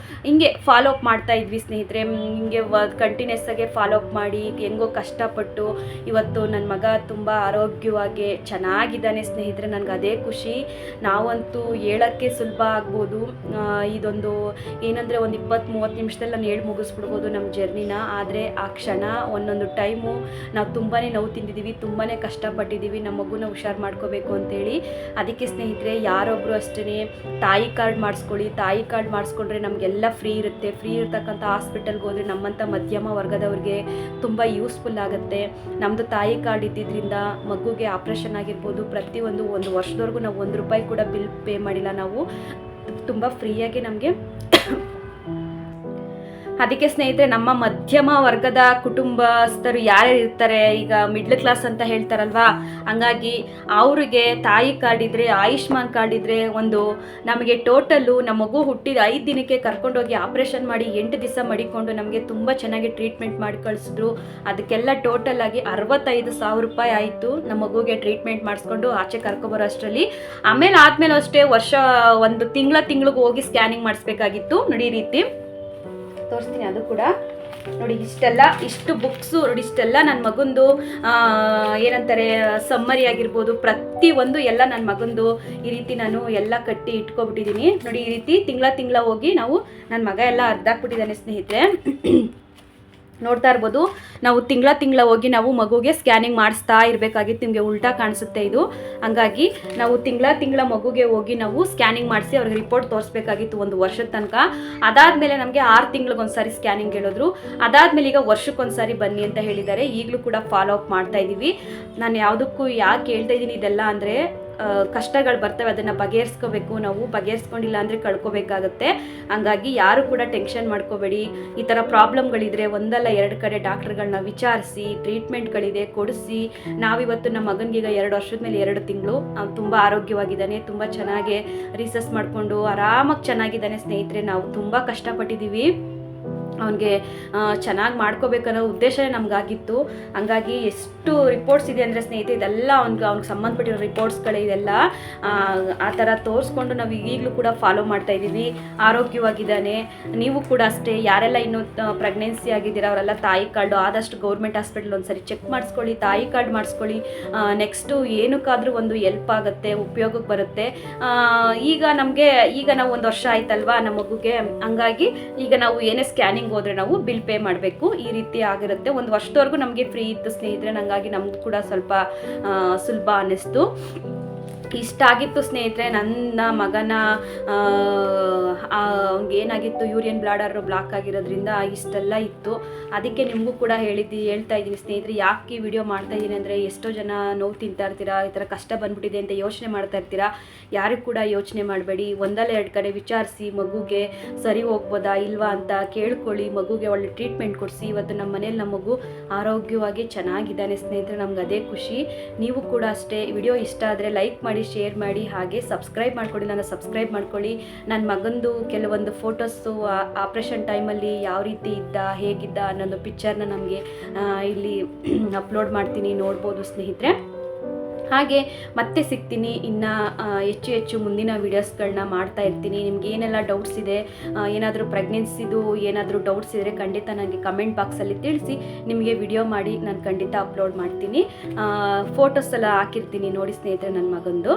ಹಿಂಗೆ ಫಾಲೋ ಅಪ್ ಮಾಡ್ತಾ ಇದ್ವಿ ಸ್ನೇಹಿತರೆ, ಹಿಂಗೆ ಕಂಟಿನ್ಯೂಸ್ ಆಗಿ ಫಾಲೋ ಅಪ್ ಮಾಡಿ ಹೆಂಗೋ ಕಷ್ಟಪಟ್ಟು ಇವತ್ತು ನನ್ನ ಮಗ ತುಂಬ ಆರೋಗ್ಯವಾಗಿ ಚೆನ್ನಾಗಿದ್ದಾನೆ ಸ್ನೇಹಿತರೆ. ನನಗೆ ಅದೇ ಖುಷಿ. ನಾವಂತೂ ಹೇಳೋಕ್ಕೆ ಸುಲಭ ಆಗ್ಬೋದು, ಇದೊಂದು ಏನಂದರೆ ಒಂದು 20-30 ನಿಮಿಷದಲ್ಲಿ ನಾನು ಹೇಳಿ ಮುಗಿಸ್ಬಿಡ್ಬೋದು ನಮ್ಮ ಜರ್ನಿನ. ಆದರೆ ಆ ಕ್ಷಣ ಒಂದೊಂದು ಟೈಮು ನಾವು ತುಂಬಾ ನೋವು ತಿಂದಿದ್ದೀವಿ, ತುಂಬಾ ಕಷ್ಟಪಟ್ಟಿದ್ದೀವಿ ನಮ್ಮ ಮಗುನ ಹುಷಾರು ಮಾಡ್ಕೋಬೇಕು ಅಂತೇಳಿ. ಅದಕ್ಕೆ ಸ್ನೇಹಿತರೆ ಯಾರೊಬ್ಬರು ಅಷ್ಟೇ ತಾಯಿ ಕಾರ್ಡ್ ಮಾಡಿಸ್ಕೊಳ್ಳಿ, ತಾಯಿ ಕಾರ್ಡ್ ಮಾಡಿಸ್ಕೊಂಡ್ರೆ ನಮಗೆಲ್ಲ ಫ್ರೀ ಇರುತ್ತೆ. ಫ್ರೀ ಇರ್ತಕ್ಕಂಥ ಹಾಸ್ಪಿಟಲ್ಗೆ ಹೋದರೆ ನಮ್ಮಂಥ ಮಧ್ಯಮ ವರ್ಗದವ್ರಿಗೆ ತುಂಬ ಯೂಸ್ಫುಲ್ ಆಗುತ್ತೆ. ನಮ್ಮದು ತಾಯಿ ಕಾರ್ಡ್ ಇದ್ದಿದ್ದರಿಂದ ಮಗುಗೆ ಆಪ್ರೇಷನ್ ಆಗಿರ್ಬೋದು, ಪ್ರತಿಯೊಂದು 1 ವರ್ಷದವರೆಗೂ ನಾವು 1 ರೂಪಾಯಿ ಕೂಡ ಬಿಲ್ ಪೇ ಮಾಡಿಲ್ಲ, ನಾವು ತುಂಬ ಫ್ರೀಯಾಗಿ ನಮಗೆ. ಅದಕ್ಕೆ ಸ್ನೇಹಿತರೆ ನಮ್ಮ ಮಧ್ಯಮ ವರ್ಗದ ಕುಟುಂಬಸ್ಥರು ಯಾರ್ಯಾರು ಇರ್ತಾರೆ, ಈಗ ಮಿಡ್ಲ್ ಕ್ಲಾಸ್ ಅಂತ ಹೇಳ್ತಾರಲ್ವಾ, ಹಂಗಾಗಿ ಅವರಿಗೆ ತಾಯಿ ಕಾರ್ಡ್ ಇದ್ದರೆ, ಆಯುಷ್ಮಾನ್ ಕಾರ್ಡ್ ಇದ್ದರೆ ಒಂದು ನಮಗೆ ಟೋಟಲ್ಲು ನಮ್ಮ ಮಗು ಹುಟ್ಟಿದ 5 ದಿನಕ್ಕೆ ಕರ್ಕೊಂಡೋಗಿ ಆಪ್ರೇಷನ್ ಮಾಡಿ 8 ದಿವಸ ಮಡಿಕೊಂಡು ನಮಗೆ ತುಂಬ ಚೆನ್ನಾಗಿ ಟ್ರೀಟ್ಮೆಂಟ್ ಮಾಡಿ ಕಳಿಸಿದ್ರು. ಅದಕ್ಕೆಲ್ಲ ಟೋಟಲ್ ಆಗಿ 65,000 ರೂಪಾಯಿ ಆಯಿತು ನಮ್ಮ ಮಗುಗೆ ಟ್ರೀಟ್ಮೆಂಟ್ ಮಾಡಿಸ್ಕೊಂಡು ಆಚೆ ಕರ್ಕೊಬರೋ ಅಷ್ಟರಲ್ಲಿ. ಆದಮೇಲೆ ಅಷ್ಟೇ ವರ್ಷ 1 ತಿಂಗಳಿಗೆ ಹೋಗಿ ಸ್ಕ್ಯಾನಿಂಗ್ ಮಾಡಿಸ್ಬೇಕಾಗಿತ್ತು. ನೋಡಿ ಈ ರೀತಿ ತೋರಿಸ್ತೀನಿ, ಅದು ಕೂಡ ನೋಡಿ ಇಷ್ಟು ಬುಕ್ಸು ನೋಡಿ, ಇಷ್ಟೆಲ್ಲ ನನ್ನ ಮಗಂದು ಏನಂತಾರೆ ಸಮ್ಮರಿ ಆಗಿರ್ಬೋದು, ಪ್ರತಿಯೊಂದು ಎಲ್ಲ ನನ್ನ ಮಗಂದು ಈ ರೀತಿ ನಾನು ಎಲ್ಲ ಕಟ್ಟಿ ಇಟ್ಕೊಬಿಟ್ಟಿದ್ದೀನಿ. ನೋಡಿ ಈ ರೀತಿ ತಿಂಗಳ ಹೋಗಿ ನಾವು ನನ್ನ ಮಗ ಎಲ್ಲ ಅರ್ಧಾಕ್ಬಿಟ್ಟಿದ್ದಾನೆ ಸ್ನೇಹಿತರೆ. ನೋಡ್ತಾ ಇರ್ಬೋದು, ನಾವು ತಿಂಗಳ ಹೋಗಿ ನಾವು ಮಗುಗೆ ಸ್ಕ್ಯಾನಿಂಗ್ ಮಾಡಿಸ್ತಾ ಇರಬೇಕಾಗಿತ್ತು. ನಿಮಗೆ ಉಲ್ಟಾ ಕಾಣಿಸುತ್ತೆ ಇದು, ಹಂಗಾಗಿ ನಾವು ತಿಂಗಳ ಮಗುಗೆ ಹೋಗಿ ನಾವು ಸ್ಕ್ಯಾನಿಂಗ್ ಮಾಡಿಸಿ ಅವ್ರಿಗೆ ರಿಪೋರ್ಟ್ ತೋರಿಸ್ಬೇಕಾಗಿತ್ತು 1 ವರ್ಷದ ತನಕ. ಅದಾದಮೇಲೆ ನಮಗೆ 6 ತಿಂಗಳಿಗೊಂದು ಸಾರಿ ಸ್ಕ್ಯಾನಿಂಗ್ ಹೇಳಿದ್ರು. ಅದಾದಮೇಲೆ ಈಗ ವರ್ಷಕ್ಕೊಂದು ಸಾರಿ ಬನ್ನಿ ಅಂತ ಹೇಳಿದ್ದಾರೆ. ಈಗಲೂ ಕೂಡ ಫಾಲೋ ಅಪ್ ಮಾಡ್ತಾ ಇದ್ದೀವಿ. ನಾನು ಯಾವುದಕ್ಕೂ ಯಾಕೆ ಹೇಳ್ತಾ ಇದ್ದೀನಿ ಇದೆಲ್ಲ ಅಂದರೆ, ಕಷ್ಟಗಳು ಬರ್ತವೆ, ಅದನ್ನು ಬಗೆಹರಿಸ್ಕೋಬೇಕು. ನಾವು ಬಗೆಹರಿಸ್ಕೊಂಡಿಲ್ಲ ಅಂದರೆ ಕಳ್ಕೊಬೇಕಾಗತ್ತೆ. ಹಂಗಾಗಿ ಯಾರು ಕೂಡ ಟೆನ್ಷನ್ ಮಾಡ್ಕೋಬೇಡಿ. ಈ ಥರ ಪ್ರಾಬ್ಲಮ್ಗಳಿದ್ರೆ 1 ಅಲ್ಲ 2 ಕಡೆ ಡಾಕ್ಟ್ರುಗಳನ್ನ ವಿಚಾರಿಸಿ ಟ್ರೀಟ್ಮೆಂಟ್ಗಳಿದೆ ಕೊಡಿಸಿ. ನಾವಿವತ್ತು ನಮ್ಮ ಮಗನಿಗೀಗ 2 ವರ್ಷದ ಮೇಲೆ 2 ತಿಂಗಳು, ಅವ್ನು ತುಂಬ ಆರೋಗ್ಯವಾಗಿದ್ದಾನೆ, ತುಂಬ ಚೆನ್ನಾಗಿ ರಿಸರ್ಚ್ ಮಾಡಿಕೊಂಡು ಆರಾಮಾಗಿ ಚೆನ್ನಾಗಿದ್ದಾನೆ ಸ್ನೇಹಿತರೆ. ನಾವು ತುಂಬ ಕಷ್ಟಪಟ್ಟಿದ್ದೀವಿ ಅವನಿಗೆ ಚೆನ್ನಾಗಿ ಮಾಡ್ಕೋಬೇಕನ್ನೋ ಉದ್ದೇಶನೇ ನಮಗಾಗಿತ್ತು. ಹಂಗಾಗಿ ಎಷ್ಟು ರಿಪೋರ್ಟ್ಸ್ ಇದೆ ಅಂದರೆ ಸ್ನೇಹಿತರೆ, ಇದೆಲ್ಲ ಅವ್ನಿಗೆ ಸಂಬಂಧಪಟ್ಟಿರೋ ರಿಪೋರ್ಟ್ಸ್ಗಳೇ ಇದೆಲ್ಲ ಆ ಥರ ತೋರಿಸ್ಕೊಂಡು ನಾವು ಈಗಲೂ ಕೂಡ ಫಾಲೋ ಮಾಡ್ತಾಯಿದ್ದೀವಿ. ಆರೋಗ್ಯವಾಗಿದ್ದಾನೆ. ನೀವು ಕೂಡ ಅಷ್ಟೇ, ಯಾರೆಲ್ಲ ಇನ್ನೂ ಪ್ರೆಗ್ನೆನ್ಸಿ ಆಗಿದ್ದೀರಾ ಅವರೆಲ್ಲ ತಾಯಿ ಕಾರ್ಡು ಆದಷ್ಟು ಗೌರ್ಮೆಂಟ್ ಹಾಸ್ಪಿಟಲ್ ಒಂದ್ಸರಿ ಚೆಕ್ ಮಾಡಿಸ್ಕೊಳ್ಳಿ, ತಾಯಿ ಕಾರ್ಡ್ ಮಾಡಿಸ್ಕೊಳ್ಳಿ. ನೆಕ್ಸ್ಟು ಏನಕ್ಕಾದರೂ ಒಂದು ಹೆಲ್ಪ್ ಆಗುತ್ತೆ, ಉಪಯೋಗಕ್ಕೆ ಬರುತ್ತೆ. ಈಗ ನಾವು 1 ವರ್ಷ ಆಯ್ತಲ್ವಾ ನಮ್ಮ ಮಗುಗೆ, ಹಂಗಾಗಿ ಈಗ ನಾವು ಏನೇ ಸ್ಕ್ಯಾನಿಂಗ್ ಸ್ಕ್ಯಾನಿಂಗ್ ಹೋದರೆ ನಾವು ಬಿಲ್ ಪೇ ಮಾಡಬೇಕು. ಈ ರೀತಿ ಆಗಿರುತ್ತೆ. ಒಂದು ವರ್ಷದವರೆಗೂ ನಮಗೆ ಫ್ರೀ ಇತ್ತು ಸ್ನೇಹಿತರೆ. ಹಂಗಾಗಿ ನಮಗೂ ಕೂಡ ಸ್ವಲ್ಪ ಸುಲಭ ಅನ್ನಿಸ್ತು. ಇಷ್ಟ ಆಗಿತ್ತು ಸ್ನೇಹಿತರೆ. ನನ್ನ ಮಗನ ಏನಾಗಿತ್ತು, ಯೂರಿಯನ್ ಬ್ಲಾಡರ್ ಬ್ಲಾಕ್ ಆಗಿರೋದ್ರಿಂದ ಇಷ್ಟೆಲ್ಲ ಇತ್ತು. ಅದಕ್ಕೆ ನಿಮಗೂ ಕೂಡ ಹೇಳ್ತಾ ಇದ್ದೀನಿ ಸ್ನೇಹಿತರೆ. ಯಾಕೆ ಈ ವಿಡಿಯೋ ಮಾಡ್ತಾ ಇದ್ದೀನಿ ಅಂದರೆ, ಎಷ್ಟೋ ಜನ ನೋವು ತಿಂತಾ ಇರ್ತೀರಾ, ಈ ಥರ ಕಷ್ಟ ಬಂದ್ಬಿಟ್ಟಿದೆ ಅಂತ ಯೋಚನೆ ಮಾಡ್ತಾ ಇರ್ತೀರಾ. ಯಾರಿಗೂ ಕೂಡ ಯೋಚನೆ ಮಾಡಬೇಡಿ. ಒಂದಲ್ಲ ಎರಡು ಕಡೆ ವಿಚಾರಿಸಿ ಮಗುಗೆ ಸರಿ ಹೋಗ್ಬೋದಾ ಇಲ್ವಾ ಅಂತ ಕೇಳ್ಕೊಳ್ಳಿ. ಮಗುಗೆ ಒಳ್ಳೆ ಟ್ರೀಟ್ಮೆಂಟ್ ಕೊಡಿಸಿ. ಇವತ್ತು ನಮ್ಮ ಮನೇಲಿ ನಮ್ಮ ಮಗು ಆರೋಗ್ಯವಾಗಿ ಚೆನ್ನಾಗಿದ್ದಾನೆ ಸ್ನೇಹಿತರೆ. ನಮ್ಗೆ ಅದೇ ಖುಷಿ. ನೀವು ಕೂಡ ಅಷ್ಟೇ. ವಿಡಿಯೋ ಇಷ್ಟ ಆದರೆ ಲೈಕ್ ಮಾಡಿ, ಶೇರ್ ಮಾಡಿ, ಹಾಗೆ ಸಬ್ಸ್ಕ್ರೈಬ್ ಮಾಡ್ಕೊಳ್ಳಿ. ನಾನು ಸಬ್ಸ್ಕ್ರೈಬ್ ಮಾಡ್ಕೊಳ್ಳಿ. ನನ್ನ ಮಗಂದು ಕೆಲವೊಂದು ಫೋಟೋಸು ಆಪ್ರೇಷನ್ ಟೈಮಲ್ಲಿ ಯಾವ ರೀತಿ ಇದ್ದ, ಹೇಗಿದ್ದ ಅನ್ನೋದು ಪಿಕ್ಚರ್ನ ನಮಗೆ ಇಲ್ಲಿ ಅಪ್ಲೋಡ್ ಮಾಡ್ತೀನಿ, ನೋಡ್ಬೋದು ಸ್ನೇಹಿತರೆ. ಹಾಗೆ ಮತ್ತೆ ಸಿಗ್ತೀನಿ. ಇನ್ನು ಹೆಚ್ಚು ಮುಂದಿನ ವೀಡಿಯೋಸ್ಗಳನ್ನ ಮಾಡ್ತಾ ಇರ್ತೀನಿ. ನಿಮ್ಗೆ ಏನೆಲ್ಲ ಡೌಟ್ಸ್ ಇದೆ, ಏನಾದರೂ ಪ್ರೆಗ್ನೆನ್ಸಿದು ಏನಾದರೂ ಡೌಟ್ಸ್ ಇದ್ದರೆ ಖಂಡಿತ ನನಗೆ ಕಮೆಂಟ್ ಬಾಕ್ಸಲ್ಲಿ ತಿಳಿಸಿ. ನಿಮಗೆ ವಿಡಿಯೋ ಮಾಡಿ ನಾನು ಖಂಡಿತ ಅಪ್ಲೋಡ್ ಮಾಡ್ತೀನಿ. ಫೋಟೋಸ್ ಎಲ್ಲ ಹಾಕಿರ್ತೀನಿ ನೋಡಿ ಸ್ನೇಹಿತರೆ ನನ್ನ ಮಗಂದು.